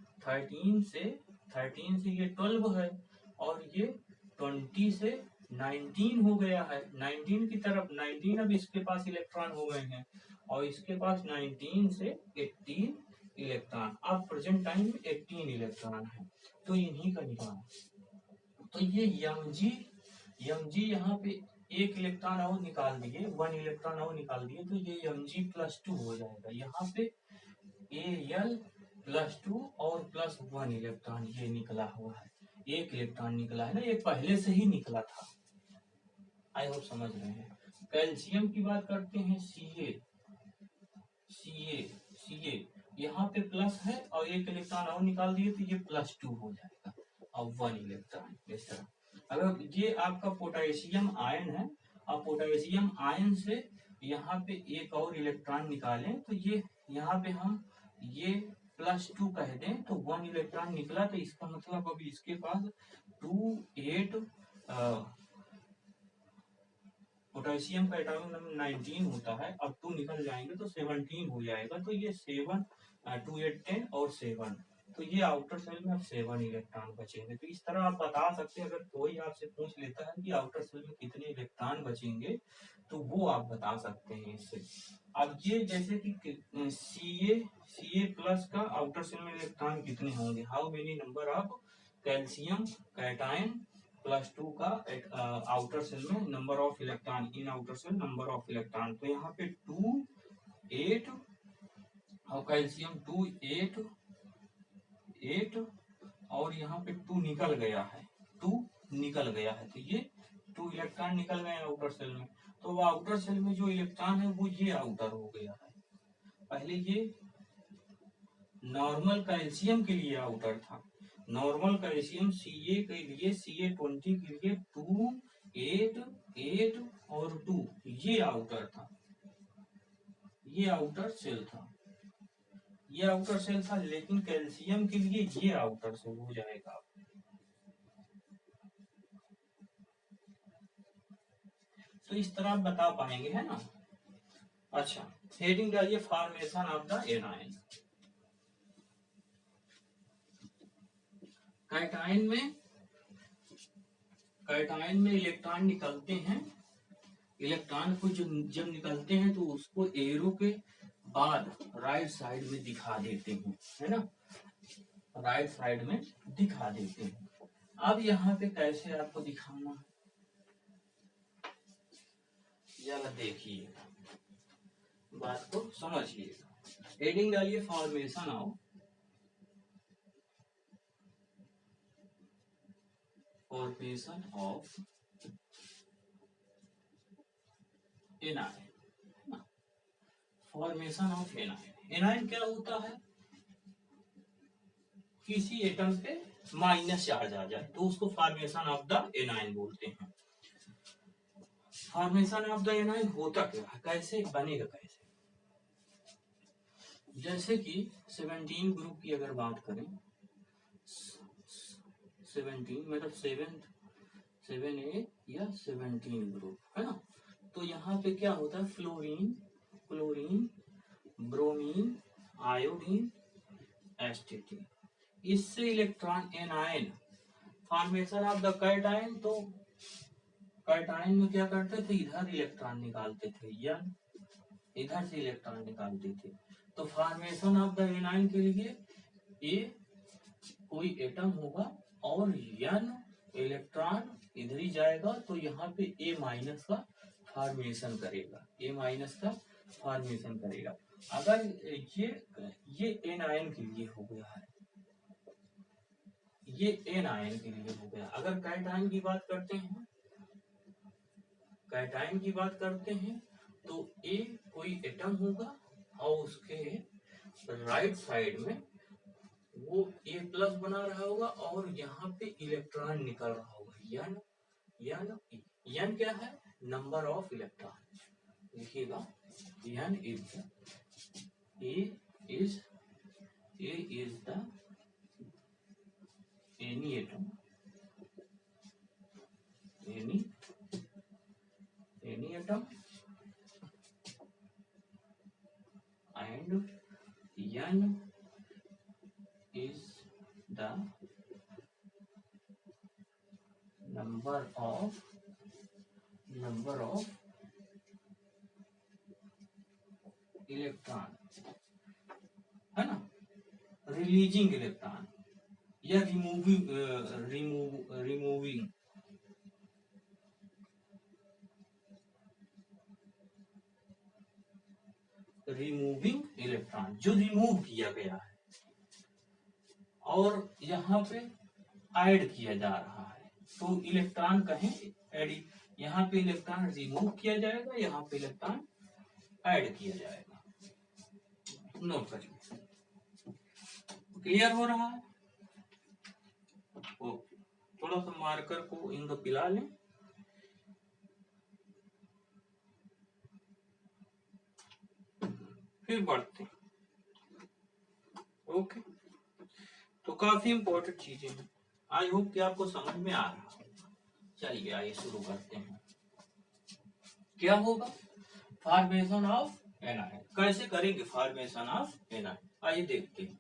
ये 12 है, और ये 20 से 19 हो गया है। 19 की तरफ 19 अब इसके पास इलेक्ट्रॉन हो गए हैं, और इसके पास 19 से 18 इलेक्ट्रॉन, अब प्रेजेंट टाइम में 18 इलेक्ट्रॉन है। तो इन्हीं का निकाल, तो ये Mg यहाँ पे 1 इलेक्ट्रॉन और निकाल दिए, 1 इलेक्ट्रॉन और निकाल दिए, तो ये Mg+2 हो जाएगा। यहाँ पे Al+2 और +1 इलेक्ट्रॉन ये निकला हुआ है, 1 इलेक्ट्रॉन निकला है ना, ये पहले से ही निकला था। आई होप समझ रहे हैं। कैल्शियम की बात करते हैं, Ca यहाँ पे प्लस है, और 1 इलेक्ट्रॉन और निकाल दिए तो ये +2 हो जाएगा, और 1 इलेक्ट्रॉन इस तरह। अगर ये आपका पोटेशियम आयन है, अब पोटेशियम आयन से यहाँ पे एक और इलेक्ट्रॉन निकालें, तो ये यहाँ पे हम ये +2 कह दें तो 1 इलेक्ट्रॉन निकला, तो इसका मतलब अभी इसके पास 2 8 पोटेशियम का एटॉमिक नंबर 19 होता है, अब 2 निकल जाएंगे तो 17 हो जाएगा। तो ये 7 2 8 10 और 7 तो ये आउटर सेल में अब 7 इलेक्ट्रॉन बचेंगे। तो इस तरह आप बता सकते हैं, अगर कोई आपसे पूछ लेता है कि आउटर सेल में कितने इलेक्ट्रॉन बचेंगे तो वो आप बता सकते हैं इससे। अब ये जैसे कि सी ए प्लस का आउटर सेल में इलेक्ट्रॉन कितने होंगे, how many number of calcium cation plus 2 का आउटर सेल में number of electron in outer shell number of electron. तो यहाँ पे 2 8 और कैल्शियम 2 8 8 और यहाँ पे 2 निकल गया है, 2 निकल गया है, तो ये 2 इलेक्ट्रॉन निकल गए आउटर सेल में। तो वो आउटर सेल में जो इलेक्ट्रॉन है वो ये आउटर हो गया है। पहले ये नॉर्मल कैल्शियम के लिए आउटर था, नॉर्मल कैल्शियम Ca के लिए Ca20 के लिए 2 8 8 और 2 ये आउटर था, ये आउटर सेल था, ये आउटर सेल था। लेकिन कैल्शियम के लिए ये आउटर सेल हो जाएगा। तो इस तरह आप बता पाएंगे, है ना। अच्छा, हेडिंग डालिए formation of the anion. Cation में इलेक्ट्रॉन निकलते हैं, इलेक्ट्रॉन को जब निकलते हैं तो उसको एरो के बाद राइट साइड में दिखा देते हैं, है ना, राइट साइड में दिखा देते हैं। अब यहाँ पे कैसे आपको दिखाना है, जरा देखिए, बात को समझिएगा। हेडिंग डालिए formation of anion. Formation of anion, anion क्या होता है, किसी एटम पे माइनस चार्ज आ जाए तो उसको फॉर्मेशन ऑफ द एनायन बोलते हैं। फॉर्मेशन ऑफ द एनायन होता क्या है, कैसे बनेगा, कैसे, जैसे कि 17 ग्रुप की अगर बात करें, 17 मतलब 7A या 17 ग्रुप, है ना। तो यहाँ पे क्या होता है, fluorine, chlorine, bromine, iodine, astatine, इससे electron anion. Formation of the cation, तो कैटायन में क्या करते थे, इधर इलेक्ट्रॉन निकालते थे या इधर से इलेक्ट्रॉन निकालते थे। तो फॉर्मेशन ऑफ द एनायन के लिए ए कोई एटम होगा और n इलेक्ट्रॉन इधर ही जाएगा, तो यहाँ पे A माइनस का फॉर्मेशन करेगा, A माइनस का फॉर्मेशन करेगा। अगर ये एनायन के लिए हो गया है, ये एनायन के लिए हो गया। अगर कैटायन की बात करते हैं, कैटायन की बात करते हैं तो A कोई एटम होगा और उसके राइट साइड में वो A प्लस बना रहा होगा और यहाँ पे इलेक्ट्रॉन निकल रहा होगा, n क्या है, नंबर ऑफ इलेक्ट्रॉन, लिखिएगा n is the any atom, any atom and n is the number of electron, है ना, रिलीजिंग इलेक्ट्रॉन या रिमूविंग इलेक्ट्रॉन, जो रिमूव किया गया है और यहाँ पे ऐड किया जा रहा है। तो इलेक्ट्रॉन कहें एडिट, यहाँ पे इलेक्ट्रॉन रिमूव किया जाएगा, यहाँ पे इलेक्ट्रॉन ऐड किया जाएगा। नोट करिए, क्लियर हो रहा है। ओके, थोड़ा सा मार्कर को इंक पिला लें। फिर बढ़ते, ओके। तो काफी इंपॉर्टेंट चीजें हैं, आई होप कि आपको समझ में आ रहा है। चलिए आइए शुरू करते हैं। क्या होगा, फॉर्मेशन ऑफ एनायन। कैसे करेंगे फॉर्मेशन ऑफ एनायन, आइए देखते हैं।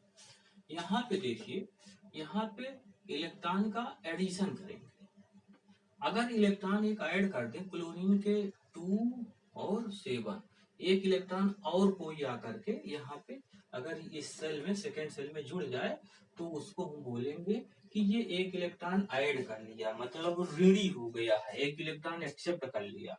यहाँ पे देखिए, यहाँ पे इलेक्ट्रॉन का एडिशन करेंगे। अगर इलेक्ट्रॉन एक ऐड कर दे क्लोरीन के 2 और 7, एक इलेक्ट्रॉन और कोई आकर के यहाँ पे अगर इस सेल में सेकेंड सेल में जुड़ जाए तो उसको हम बोलेंगे कि ये एक इलेक्ट्रॉन ऐड कर लिया, मतलब ऋणी हो गया है, एक इलेक्ट्रॉन एक्सेप्ट कर लिया,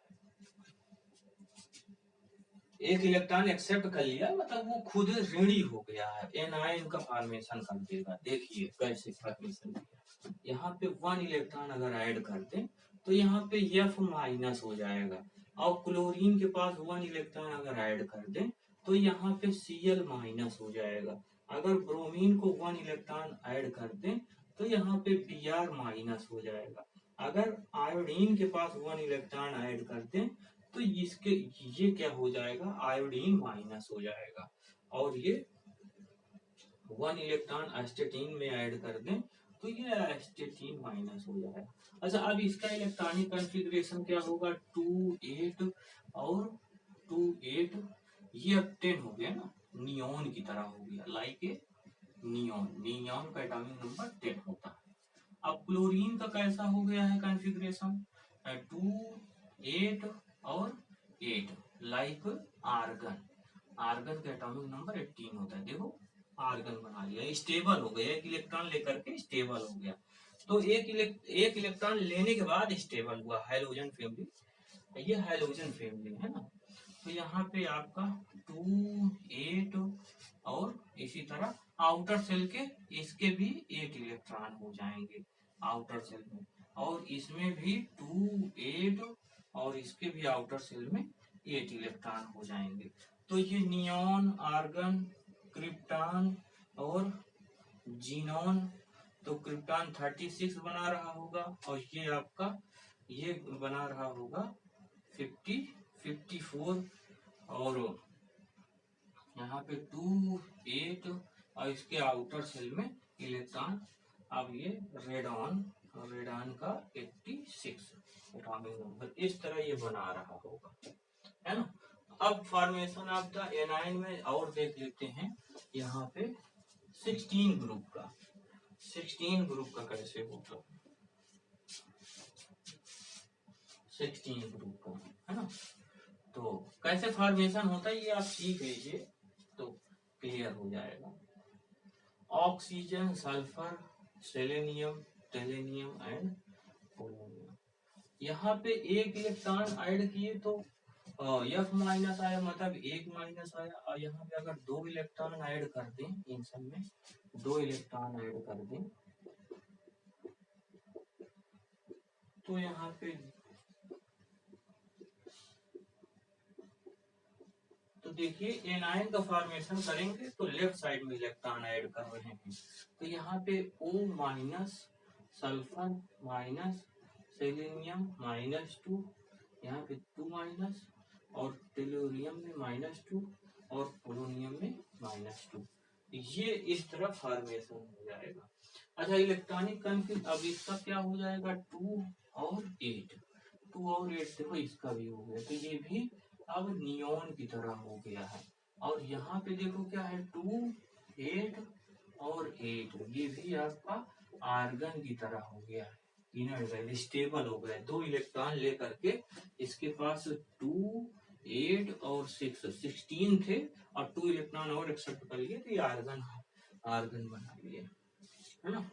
एक इलेक्ट्रॉन एक्सेप्ट कर लिया मतलब वो खुद ऋणी हो गया है, एनायन का फॉर्मेशन कर देगा। देखिए कैसे फॉर्मेशन किया, यहाँ पे 1 इलेक्ट्रॉन अगर ऐड कर दें तो यहाँ पे F माइनस हो जाएगा, और क्लोरीन के पास 1 इलेक्ट्रॉन अगर ऐड कर दें तो यहाँ पे Cl माइनस हो जाएगा। अगर ब्रोमीन को 1 इलेक्ट्रॉन ऐड कर दें तो यहाँ पे Br माइनस हो जाएगा। अगर आयोडीन के पास 1 इलेक्ट्रॉन ऐड कर दें तो इसके ये क्या हो जाएगा, आयोडीन माइनस हो जाएगा। और ये 1 इलेक्ट्रॉन एस्टेटीन में ऐड कर दें तो ये एस्टेटीन माइनस हो जाएगा। अच्छा, अब इसका इलेक्ट्रॉनिक कॉन्फ़िगरेशन क्या होगा, 2 8 और 2 8, ये अब 10 हो गया ना, नियोन की तरह हो गया, लाइक ए नियोन। नियोन का एटॉमिक नंबर 10 होता है। अब क्लोरीन का कैसा हो गया है कॉन्फ़िगरेशन, 2 8 और 8, लाइक आर्गन। आर्गन का एटॉमिक नंबर 18 होता है। देखो आर्गन बना लिया, स्टेबल हो गया, एक इलेक्ट्रॉन लेकर के स्टेबल हो गया। तो एक इलेक्ट्रॉन लेने के बाद स्टेबल हुआ, हाइड्रोजन फैमिली, ये हाइड्रोजन फैमिली है ना। तो यहाँ पे आपका 2 8 और इसी तरह आउटर सेल के इसके भी 8 इलेक्ट्रॉन हो जाएंगे आउटर सेल में, और इसमें भी 2 8 और इसके भी आउटर सेल में 8 इलेक्ट्रॉन हो जाएंगे। तो ये नियोन, आर्गन, क्रिप्टॉन और जीनोन, तो क्रिप्टॉन 36 बना रहा होगा और ये आपका ये बना रहा होगा 54, और यहाँ पे 2 8 और इसके आउटर सेल में इलेक्ट्रॉन। अब ये रेडॉन, रेडॉन का 86 एटॉमिक नंबर, इस तरह ये बना रहा होगा, है ना। अब फॉर्मेशन ऑफ द एनाइन में और देख लेते हैं, यहाँ पे 16 ग्रुप का, 16 ग्रुप का कैसे होगा, 16 ग्रुप का, है ना। तो कैसे फॉर्मेशन होता है ये आप सीख लीजिए तो क्लियर हो जाएगा। Oxygen, sulphur, selenium, tellurium and polonium. यहाँ पे एक इलेक्ट्रॉन ऐड किए तो F माइनस आया, मतलब 1 माइनस आया। और यहाँ पे अगर 2 इलेक्ट्रॉन ऐड कर दें, इन सब में 2 इलेक्ट्रॉन ऐड कर दें तो यहाँ पे तो देखिए एनायन का फॉर्मेशन करेंगे तो लेफ्ट साइड में इलेक्ट्रॉन ऐड कर रहे हैं, तो यहाँ पे O minus, sulphur minus, selenium -2, यहाँ पे 2 माइनस, और टेलोरियम में -2 और पोलोनियम में -2, ये इस तरह फॉर्मेशन हो जाएगा। अच्छा, इलेक्ट्रॉनिक कॉन्फिग अब इसका क्या हो जाएगा, 2 और 8, 2 और 8 देखो इसका भी हो गया, तो ये भी अब नियोन की तरह हो गया है। और यहाँ पे देखो क्या है, 2 8 और 8, ये भी आपका आर्गन की तरह हो गया है, इनर्ट स्टेबल हो गया, 2 इलेक्ट्रॉन लेकर के इसके पास 2 8 और 6 16 थे और 2 इलेक्ट्रॉन और एक्सेप्ट कर लिए तो ये आर्गन, आर्गन बना लिए, है ना।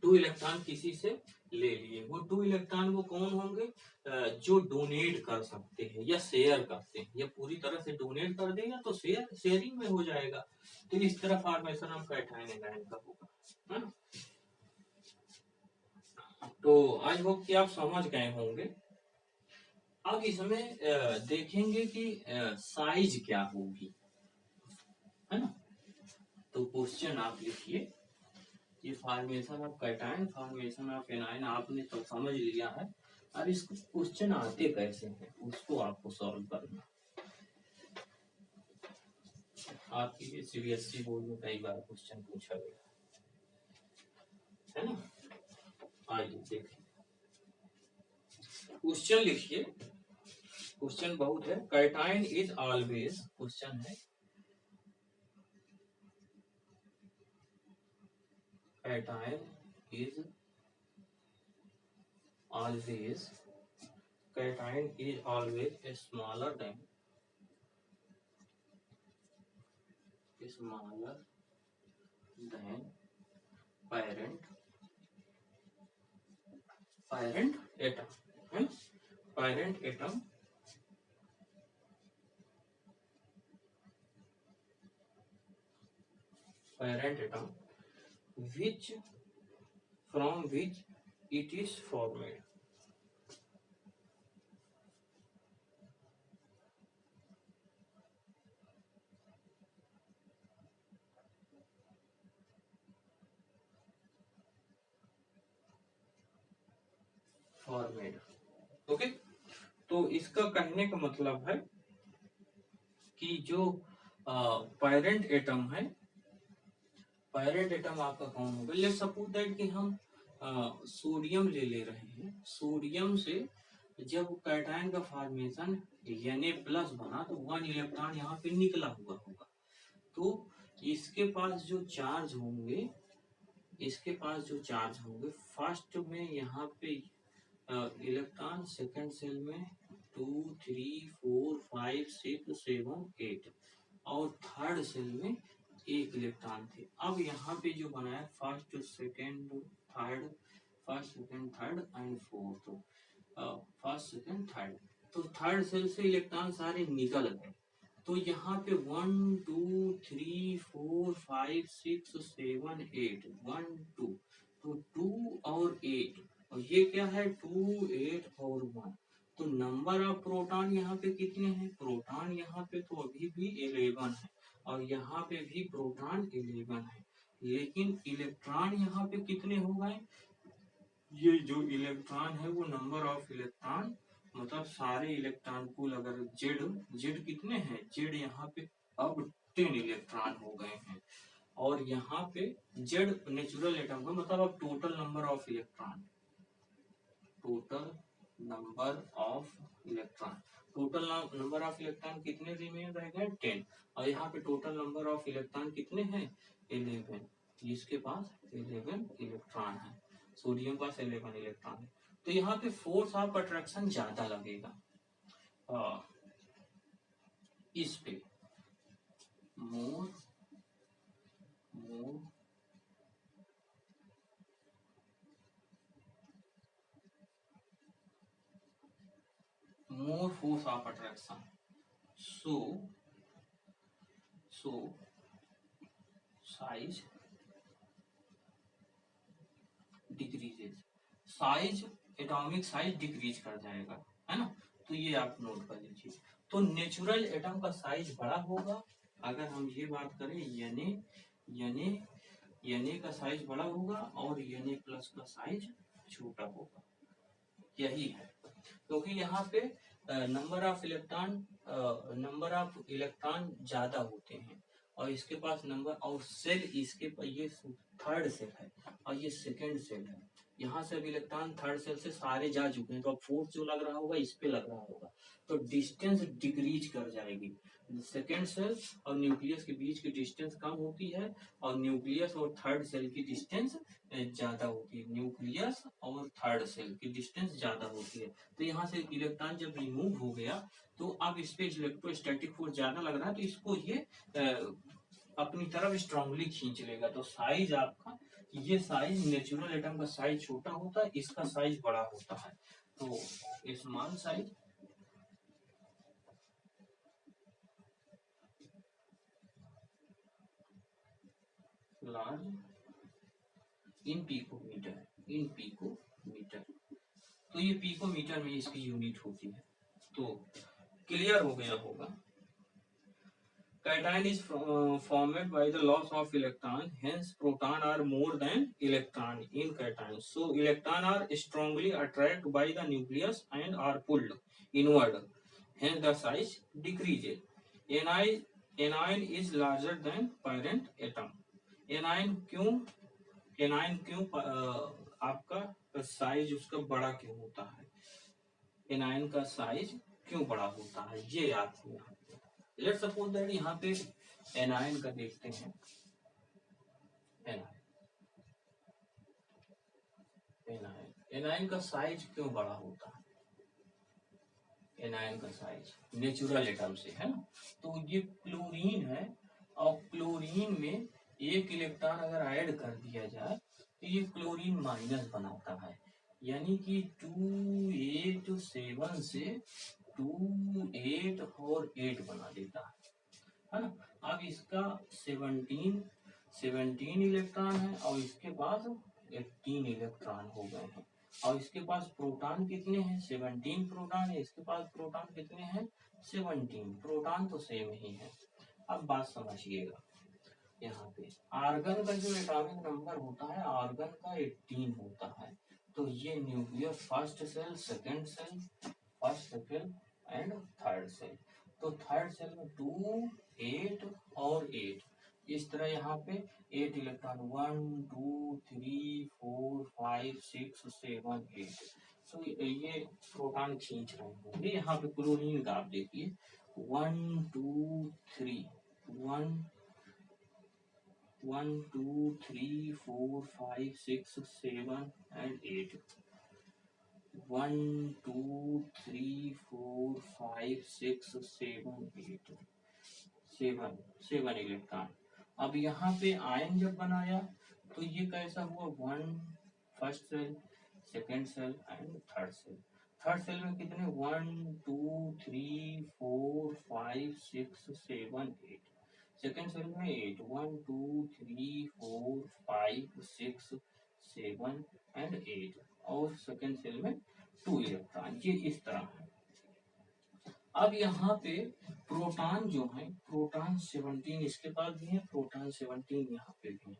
2 इलेक्ट्रॉन किसी से ले लिए, वो 2 इलेक्ट्रॉन वो कौन होंगे, जो डोनेट कर सकते हैं या शेयर करते हैं, या पूरी तरह से डोनेट कर देगा तो शेयरिंग में हो जाएगा। तो इस तरह फॉर्मेशन हम कैटायन एनायन का होगा, है ना। तो आई होप कि आप समझ गए होंगे। अब इसमें देखेंगे कि साइज क्या होगी, है ना। तो क्वेश्चन आप लिखिए, ये formation of cation, formation of anion आपने तो समझ लिया है, अब इसको क्वेश्चन आते कैसे हैं उसको आपको सॉल्व करना। आपकी सीबीएसई बोर्ड में कई बार क्वेश्चन पूछा गया है ना। आइए देखिए, क्वेश्चन लिखिए, क्वेश्चन बहुत है। कैटायन इज ऑलवेज, क्वेश्चन है cation is always smaller than parent atom, है parent atom which from which it is formed. Okay, तो इसका कहने का मतलब है कि जो पेरेंट एटम है, पेरेंट एटम आपका कौन होगा? लेट्स सपोज दैट कि हम सोडियम ले रहे हैं। सोडियम से जब कैटायन का फॉर्मेशन Na+ बना तो 1 इलेक्ट्रॉन यहाँ पे निकला हुआ होगा। तो इसके पास जो चार्ज होंगे, फर्स्ट में यहाँ पे इलेक्ट्रॉन, सेकंड सेल में 2 3 4 5 6 7 8 और थर्ड सेल में 1 इलेक्ट्रॉन थे। अब यहाँ पे जो बना है first second third and fourth, first second third, तो थर्ड सेल से इलेक्ट्रॉन सारे निकल गए। तो यहाँ पे 1 2 3 4 5 6 7 8 1 2, तो 2 और 8, और ये क्या है 2 8 और 1, तो नंबर ऑफ प्रोटॉन यहाँ पे कितने हैं? प्रोटॉन यहाँ पे तो अभी भी 11 है और यहाँ पे भी प्रोटॉन 11 है, लेकिन इलेक्ट्रॉन यहाँ पे कितने हो गए? ये जो इलेक्ट्रॉन है वो नंबर ऑफ इलेक्ट्रॉन, मतलब सारे इलेक्ट्रॉन कुल अगर जेड कितने हैं? जेड यहाँ पे अब 10 इलेक्ट्रॉन हो गए हैं, और यहाँ पे जेड नेचुरल एटम का मतलब अब total number of electron, total number of electron कितने रिमेन रह गए? 10, और यहाँ पे टोटल नंबर ऑफ इलेक्ट्रॉन कितने हैं? 11, जिसके पास 11 इलेक्ट्रॉन है, सोडियम पास 11 इलेक्ट्रॉन है, तो यहाँ पे फोर्स ऑफ अट्रैक्शन ज्यादा लगेगा इस पे, मोर force of attraction, so size decreases, size atomic size decrease कर जाएगा, है ना? तो ये आप नोट कर लीजिए। तो नेचुरल एटम का साइज बड़ा होगा, अगर हम ये बात करें Na का साइज बड़ा होगा और Na+ का साइज छोटा होगा, यही है, क्योंकि यहाँ पे नंबर ऑफ इलेक्ट्रॉन ज्यादा होते हैं, और इसके पास नंबर, और सेल इसके ये थर्ड सेल है और ये सेकंड सेल है, यहाँ से अब इलेक्ट्रॉन थर्ड सेल से सारे जा चुके हैं, तो अब फोर्स जो लग रहा होगा इस पे लग रहा होगा, तो डिस्टेंस डिक्रीज कर जाएगी। सेकेंड सेल और न्यूक्लियस के बीच की डिस्टेंस कम होती है, और न्यूक्लियस और थर्ड सेल की डिस्टेंस ज्यादा होती है, न्यूक्लियस और थर्ड सेल की डिस्टेंस ज्यादा होती है। तो यहाँ से इलेक्ट्रॉन जब रिमूव हो गया, तो अब इस पे इलेक्ट्रोस्टैटिक फोर्स ज्यादा लग रहा है, तो इसको ये अपनी तरफ स्ट्रांगली खींच लेगा। तो साइज आपका, ये साइज नेचुरल एटम का साइज छोटा होता है, इसका साइज बड़ा होता है, तो small size large in picometre, तो ये पिकोमीटर में इसकी यूनिट होती है। तो क्लियर हो गया होगा। Cation is formed by the loss of electron, hence proton are more than electron in cation. So electron are strongly attracted by the nucleus and are pulled inward, hence the size decreases. Anion is larger than parent atom. anion क्यों आपका size उसका बड़ा क्यों होता है? Anion का size क्यों बड़ा होता है, ये आपको यहाँ पे, लेट्स सपोज दैट यहाँ पे एनायन का देखते हैं, एनायन एनायन, एनायन का साइज क्यों बड़ा होता है? एनायन का साइज नेचुरल एटम से है ना। तो ये क्लोरीन है और क्लोरीन में एक इलेक्ट्रॉन अगर ऐड कर दिया जाए तो ये क्लोरीन माइनस बनाता है, यानी कि 287 से 28 और 8 बना देता है ना। अब इसका 17 इलेक्ट्रॉन है और इसके पास 18 इलेक्ट्रॉन हो गए हैं, और इसके पास प्रोटॉन कितने हैं? 17 प्रोटॉन है, इसके पास प्रोटॉन कितने हैं? 17। प्रोटॉन तो सेम ही है। अब बात समझिएगा, यहाँ पे आर्गन का जो एटॉमिक नंबर होता है आर्गन का 18 होता है। तो ये nuclear first shell, second shell, first shell and third shell. तो थर्ड सेल में 2, 8 और 8, इस तरह यहाँ पे 8 इलेक्ट्रॉन 1, 2, 3, 4, 5, 6, 7, 8। तो ये प्रोटॉन खींच रहे होंगे। यहाँ पे क्लोरीन का आप देखिए 1, 2, 3, 1, 2, 3, 4, 5, 6, 7 and 8। 1, 2, 3, 4, 5, 6, 7, 8, 7 इलेक्ट्रॉन। अब यहाँ पे आयन जब बनाया तो ये कैसा हुआ? 1 first shell, second shell and third shell. Third shell में कितने? 1, 2, 3, 4, 5, 6, 7, 8। सेकेंड सेल में 8, 1, 2, 3, 4, 5, 6, 7 एंड 8। और सेकेंड सेल में 2 इलेक्ट्रॉन। ये इस तरह है। अब यहाँ पे प्रोटॉन जो है, प्रोटॉन 17 इसके पास भी है, प्रोटॉन 17 यहाँ पे भी है।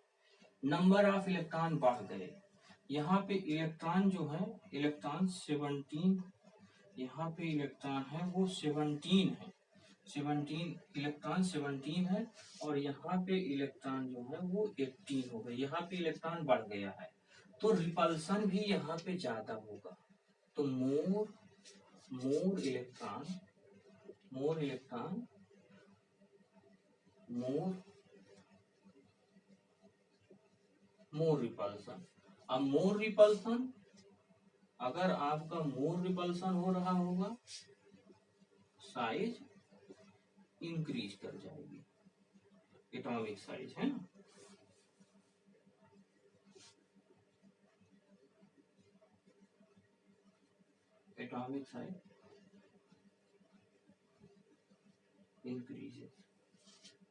नंबर ऑफ इलेक्ट्रॉन बढ़ गए। यहाँ पे इलेक्ट्रॉन जो है, इलेक्ट्रॉन 17, यहाँ पे इलेक्ट्रॉन है वो 17 है, 17 इलेक्ट्रॉन 17 है, और यहाँ पे इलेक्ट्रॉन जो है वो 18 हो गए। यहाँ पे इलेक्ट्रॉन बढ़ गया है तो रिपल्सन भी यहाँ पे ज्यादा होगा। तो मोर इलेक्ट्रॉन, more repulsion। अब मोर रिपल्सन, अगर आपका मोर रिपल्सन हो रहा होगा साइज इंक्रीज कर जाएगी, एटॉमिक साइज है ना। एटॉमिक साइज इंक्रीजेस,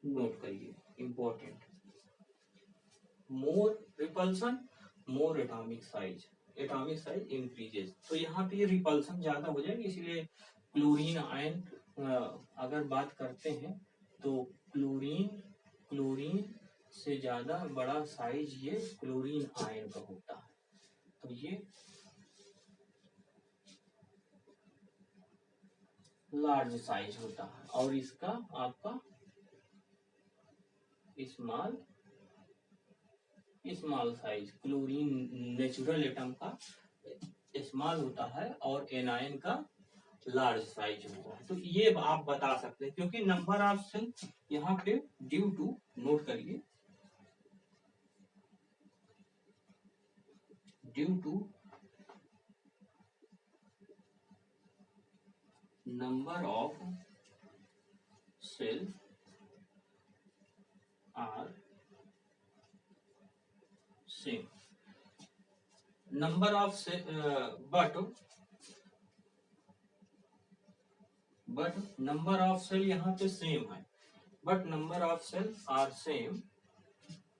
नोट करिए, important. More repulsion, more atomic size, atomic size increases. तो यहाँ पे रिपल्सन ज्यादा हो जाएगी, इसीलिए क्लोरीन आयन अगर बात करते हैं तो क्लोरीन से ज्यादा बड़ा साइज ये क्लोरीन आयन का होता है। तो ये लार्ज साइज होता है, और इसका आपका small size. Chlorine natural atom का स्मॉल होता है और एनायन का लार्ज साइज होता है। तो ये आप बता सकते हैं, क्योंकि नंबर ऑफ सेल यहाँ पे ड्यू टू, नोट करिए, due to number of cell are same, number of cell but number of cell यहाँ पे सेम है, but number of cell are same,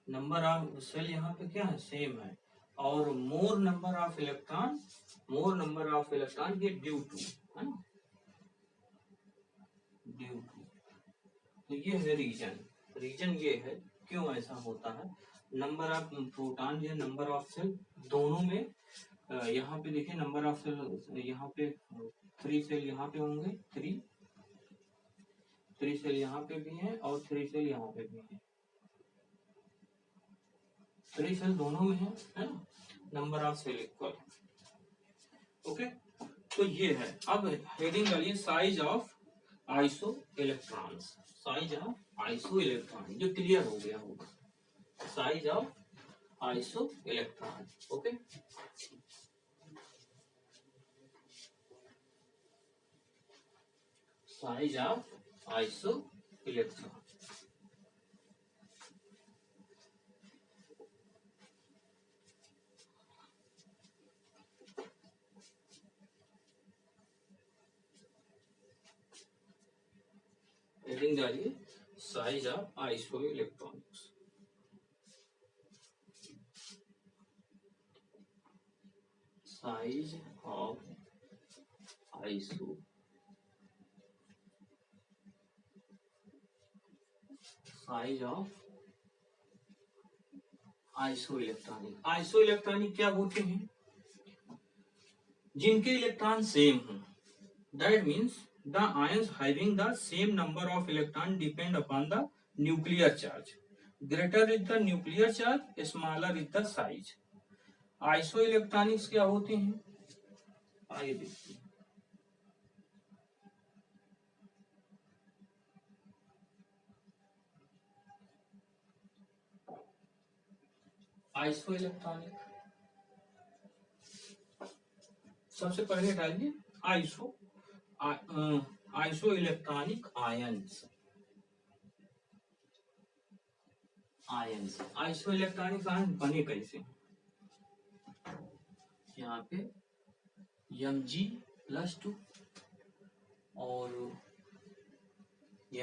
number of cell यहाँ पे क्या है? सेम है। और more number of electron ये ड्यू टू है ना, ड्यू टू। तो ये है रीजन ये है क्यों ऐसा होता है। नंबर ऑफ प्रोटॉन या नंबर ऑफ सेल दोनों में, यहाँ पे देखिए नंबर ऑफ सेल यहाँ पे 3 सेल यहाँ पे होंगे, 3 सेल यहाँ पे भी हैं और 3 सेल यहाँ पे भी हैं, 3 सेल दोनों में है ना। Number of shell equal, okay. तो ये है। अब हेडिंग डालिए size of isoelectrons, size of isoelectron, जो क्लियर हो गया होगा, size of isoelectron, okay. Size of isoelectron. Heading डालिए size of isoelectronics. Size of iso size of isoelectronic. Isoelectronic क्या होते हैं? जिनके electron same हो। That means the ions having the same number of electron depend upon the nuclear charge. Greater is the nuclear charge, smaller is the size. Iso electronics क्या होते हैं? आइए देखिए। आइसो इलेक्ट्रॉनिक सबसे पहले डालिए iso iso electronic ions. Ions iso electronic ions बने कैसे? यहाँ पे Mg+2 और Na+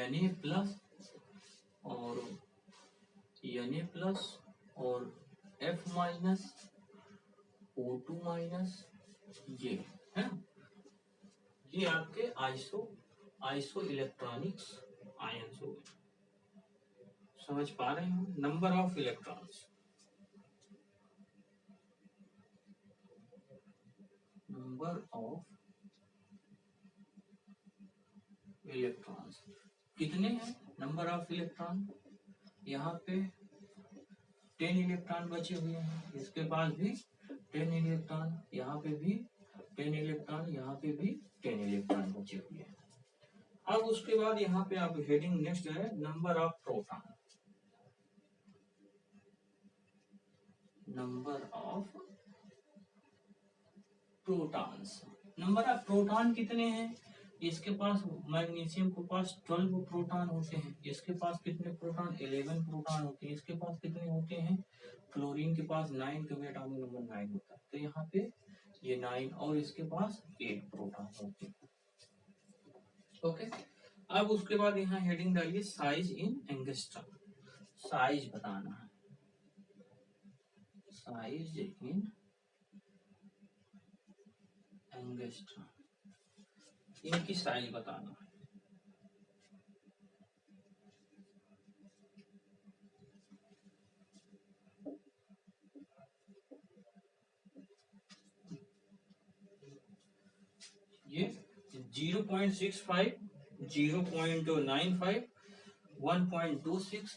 और Na+ और F- O2-, ये है ना, ये आपके आइसो इलेक्ट्रॉनिक्स आयंस हो गए। समझ पा रहे हो? Number of electrons, number of electrons कितने हैं? नंबर ऑफ इलेक्ट्रॉन यहाँ पे 10 इलेक्ट्रॉन बचे हुए हैं, इसके पास भी 10 इलेक्ट्रॉन, यहाँ पे भी 10 इलेक्ट्रॉन, यहाँ पे भी 10 इलेक्ट्रॉन बचे हुए हैं। अब उसके बाद यहाँ पे आप हेडिंग नेक्स्ट है number of proton. Number of protons, number of proton कितने हैं? इसके पास मैग्नीशियम के पास 12 प्रोटॉन होते हैं, इसके पास कितने प्रोटॉन? 11 प्रोटॉन होते हैं। इसके पास कितने होते हैं? क्लोरीन के पास 9, क्योंकि एटॉमिक नंबर 9 होता है, तो यहाँ पे ये 9 और इसके पास 8 प्रोटॉन होते हैं। ओके, अब उसके बाद यहाँ हेडिंग डालिए साइज इन एंगस्ट्रॉम। साइज बताना है, साइज इन एंगस्ट्रॉम, इनकी साइज बताना है। ये 0.65, 0.95, 1.26,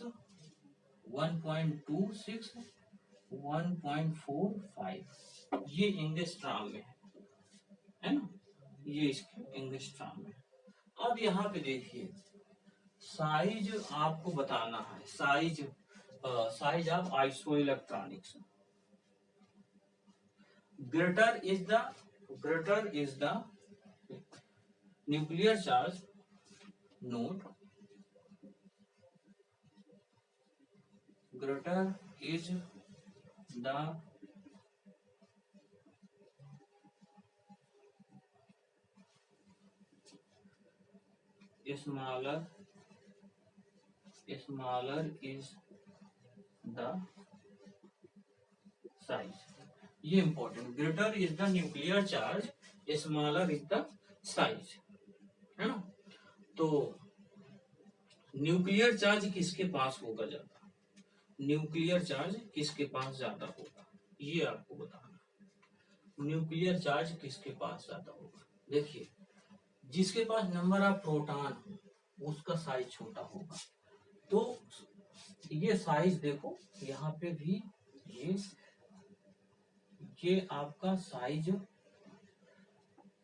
1.26, 1.45 ये एंगस्ट्रॉम में है ना, ये इसके एंगस्ट्रॉम में। अब यहाँ पे देखिए साइज आपको बताना है, size of iso electronics. Greater is the nuclear charge, note, greater is the smaller is the size। ये important, greater is the nuclear charge, smaller is the size, है ना। तो न्यूक्लियर चार्ज किसके पास होगा ज्यादा? न्यूक्लियर चार्ज किसके पास ज्यादा होगा, ये आपको बताना। न्यूक्लियर चार्ज किसके पास ज्यादा होगा? देखिए जिसके पास नंबर ऑफ प्रोटॉन हो उसका साइज छोटा होगा। तो ये साइज देखो यहाँ पे भी ये आपका साइज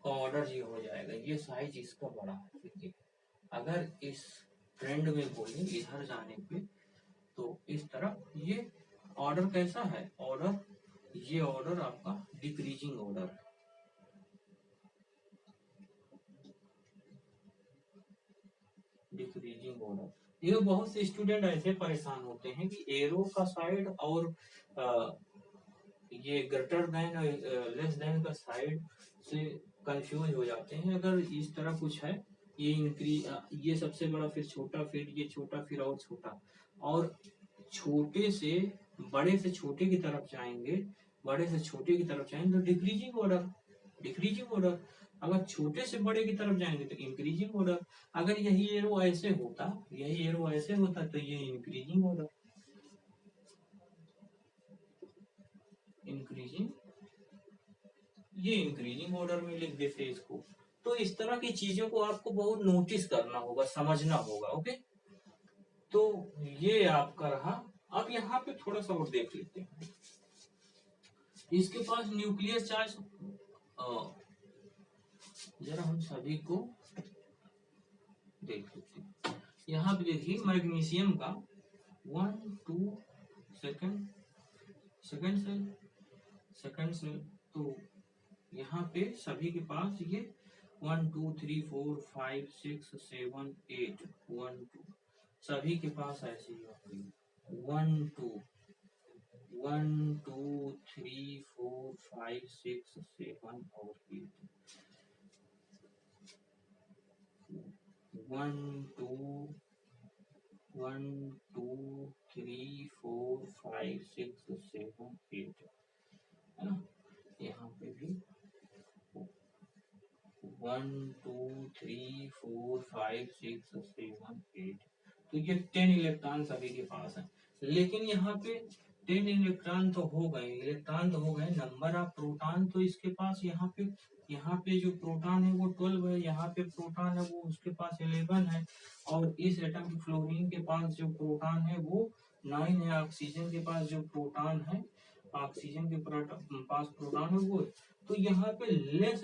का ऑर्डर ये हो जाएगा, ये साइज इसका बड़ा है। अगर इस ट्रेंड में बोले इधर जाने पे तो इस तरफ ये ऑर्डर कैसा है? ऑर्डर, ये ऑर्डर आपका डिक्रीजिंग ऑर्डर है। Decreasing order. ये बहुत से स्टूडेंट ऐसे परेशान होते हैं कि एरो का साइड और ये ग्रेटर देन लेस देन का साइड से कंफ्यूज हो जाते हैं। अगर इस तरह कुछ है, ये ये सबसे बड़ा, फिर छोटा, फिर ये छोटा, फिर और छोटा, और छोटे से बड़े से छोटे की तरफ जाएंगे, बड़े से छोटे की तरफ जाएंगे तो डिक्रीजिंग ऑर्डर, डिक्रीजिंग ऑर्डर। अगर छोटे से बड़े की तरफ जाएंगे तो इंक्रीजिंग ऑर्डर। अगर यही एरो ऐसे होता, यही एरो ऐसे होता तो ये इंक्रीजिंग ऑर्डर, इंक्रीजिंग, ये इंक्रीजिंग ऑर्डर में लिख देते इसको। तो इस तरह की चीजों को आपको बहुत नोटिस करना होगा, समझना होगा। ओके, तो ये आपका रहा। अब यहाँ पे थोड़ा सा और देख लेते हैं। इसके पास न्यूक्लियर चार्ज, जरा हम सभी को देख लेते हैं। यहाँ पे देखिए मैग्नीशियम का 1 2 सेकंड सेल, तो यहाँ पे सभी के पास ये 1 2 3 4 5 6 7 8 1 2, सभी के पास ऐसे ही 1 2 1 2 3 4 5 6 7 और 8, 1 2 1 2 3 4 5 6 7 8 है ना। यहाँ पे भी 1 2 3 4 5 6 7 8, तो ये 10 इलेक्ट्रॉन सभी के पास है। लेकिन यहाँ पे 10 इलेक्ट्रॉन तो हो गए, नंबर ऑफ प्रोटॉन तो इसके पास यहाँ पे जो प्रोटॉन है वो 12 है, यहाँ पे प्रोटॉन है वो उसके पास 11 है, और इस एटम फ्लोरीन के पास जो प्रोटॉन है वो 9 है, ऑक्सीजन के पास जो प्रोटॉन है, ऑक्सीजन के पास प्रोटॉन है वो, तो यहाँ पे लेस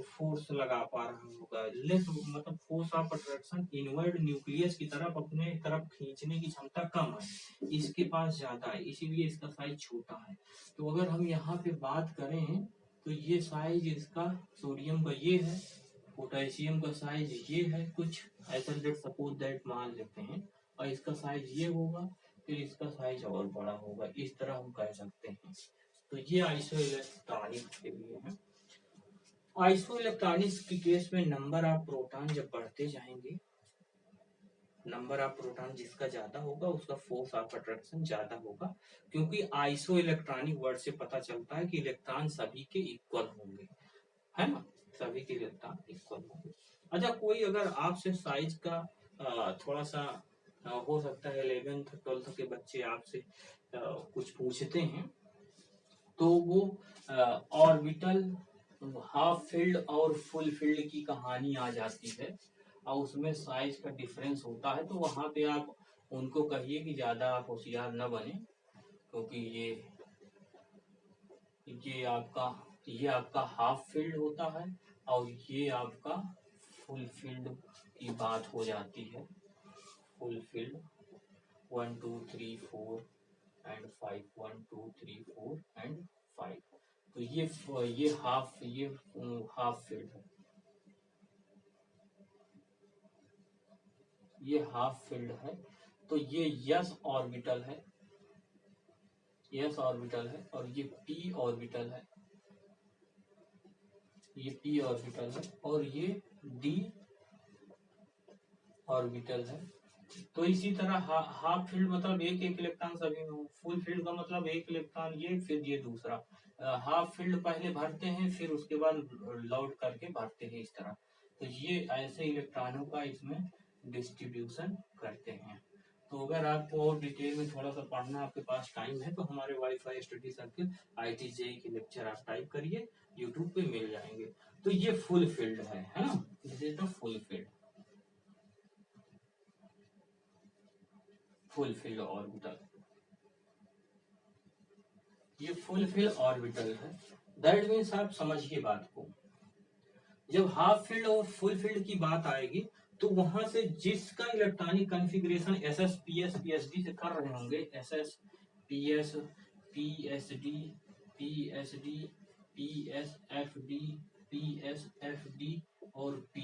फोर्स लगा पा रहा होगा, लेस मतलब force of attraction inward nucleus की तरफ अपने तरफ खींचने की क्षमता कम है, इसके पास ज्यादा है, इसीलिए इसका साइज छोटा है। तो अगर हम यहाँ पे बात करें तो ये साइज इसका सोडियम का ये है, पोटेशियम का साइज ये है, कुछ ऐसा लेट सपोज दैट मान लेते हैं, और इसका साइज ये होगा, फिर इसका साइज और बड़ा होगा, इस तरह हम कह सकते हैं। तो ये आइसोइलेक्ट्रॉनिक के लिए है। आइसोइलेक्ट्रॉनिक्स के केस में नंबर ऑफ प्रोटॉन जब बढ़ते जाएंगे, नंबर ऑफ प्रोटॉन जिसका ज्यादा होगा उसका फोर्स ऑफ अट्रैक्शन ज्यादा होगा, क्योंकि आइसो इलेक्ट्रॉनिक वर्ड से पता चलता है कि इलेक्ट्रॉन सभी के इक्वल होंगे, है ना, सभी के इलेक्ट्रॉन इक्वल होंगे। अच्छा, कोई अगर आपसे साइज का थोड़ा सा हो सकता है 11th 12th के बच्चे आपसे कुछ पूछते हैं, तो वो ऑर्बिटल, हाफ फील्ड और फुल फील्ड की कहानी आ जाती है, और उसमें साइज का डिफरेंस होता है, तो वहां पे आप उनको कहिए कि ज्यादा आप होशियार न बने, क्योंकि ये आपका हाफ फील्ड होता है, और ये आपका फुल फील्ड की बात हो जाती है। फुल फील्ड 1 2 3 4 एंड 5, 1 2 3 4 एंड 5, तो ये हाफ फील्ड है, ये हाफ फील्ड है। तो ये यस ऑर्बिटल है, और ये पी ऑर्बिटल है, ये पी ऑर्बिटल है, और ये डी ऑर्बिटल है। तो इसी तरह हाफ फील्ड मतलब एक एक इलेक्ट्रॉन सभी में हो, फुल फील्ड का मतलब एक इलेक्ट्रॉन ये, फिर ये दूसरा। हाफ फील्ड पहले भरते हैं, फिर उसके बाद लौट करके भरते हैं, इस तरह। तो ये ऐसे इलेक्ट्रॉनों का इसमें डिस्ट्रीब्यूशन करते हैं। तो अगर आपको और डिटेल में थोड़ा सा पढ़ना, आपके पास टाइम है, तो हमारे wifi study circle IIT JEE के लेक्चर आप टाइप करिए, यूट्यूब पे मिल जाएंगे। तो ये फुल फील्ड है ना, this is the full field, full filled orbital, ये फुल फील्ड ऑर्बिटल है। दैट मीन्स आप समझिए बात को, जब हाफ फील्ड और फुल फील्ड की बात आएगी, तो वहां से जिसका electronic configuration SS PS PSD से कर रहे होंगे, SS PS PSD PSD PS FD PS FD और P,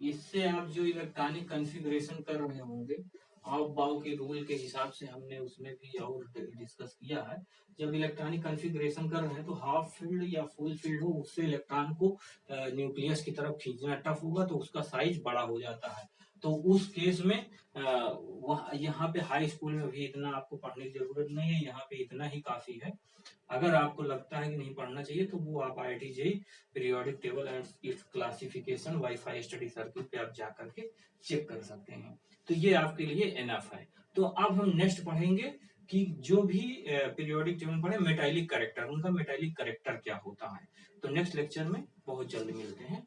इससे आप जो इलेक्ट्रॉनिक कॉन्फ़िगरेशन कर रहे होंगे, ऑफ बाउ के रूल के हिसाब से हमने उसमें भी और डिस्कस किया है। जब इलेक्ट्रॉनिक कॉन्फ़िगरेशन कर रहे हैं तो हाफ फील्ड या फुल फील्ड हो, उससे इलेक्ट्रॉन को न्यूक्लियस की तरफ खींचना टफ होगा तो उसका साइज बड़ा हो जाता है। तो उस केस में वह यहाँ पे हाई स्कूल में भी इतना आपको पढ़ने की जरूरत नहीं है, यहाँ पे इतना ही काफी है। अगर आपको लगता है कि नहीं पढ़ना चाहिए तो वो आप IIT periodic table and it's classification wifi study circle पे आप जा करके चेक कर सकते हैं। तो ये आपके लिए एनफ है। तो अब हम नेक्स्ट पढ़ेंगे कि जो भी पीरियोडिक टेबल पढ़े मेटालिक करेक्टर, उनका मेटालिक करेक्टर क्या होता है। तो नेक्स्ट लेक्चर में बहुत जल्द मिलते हैं।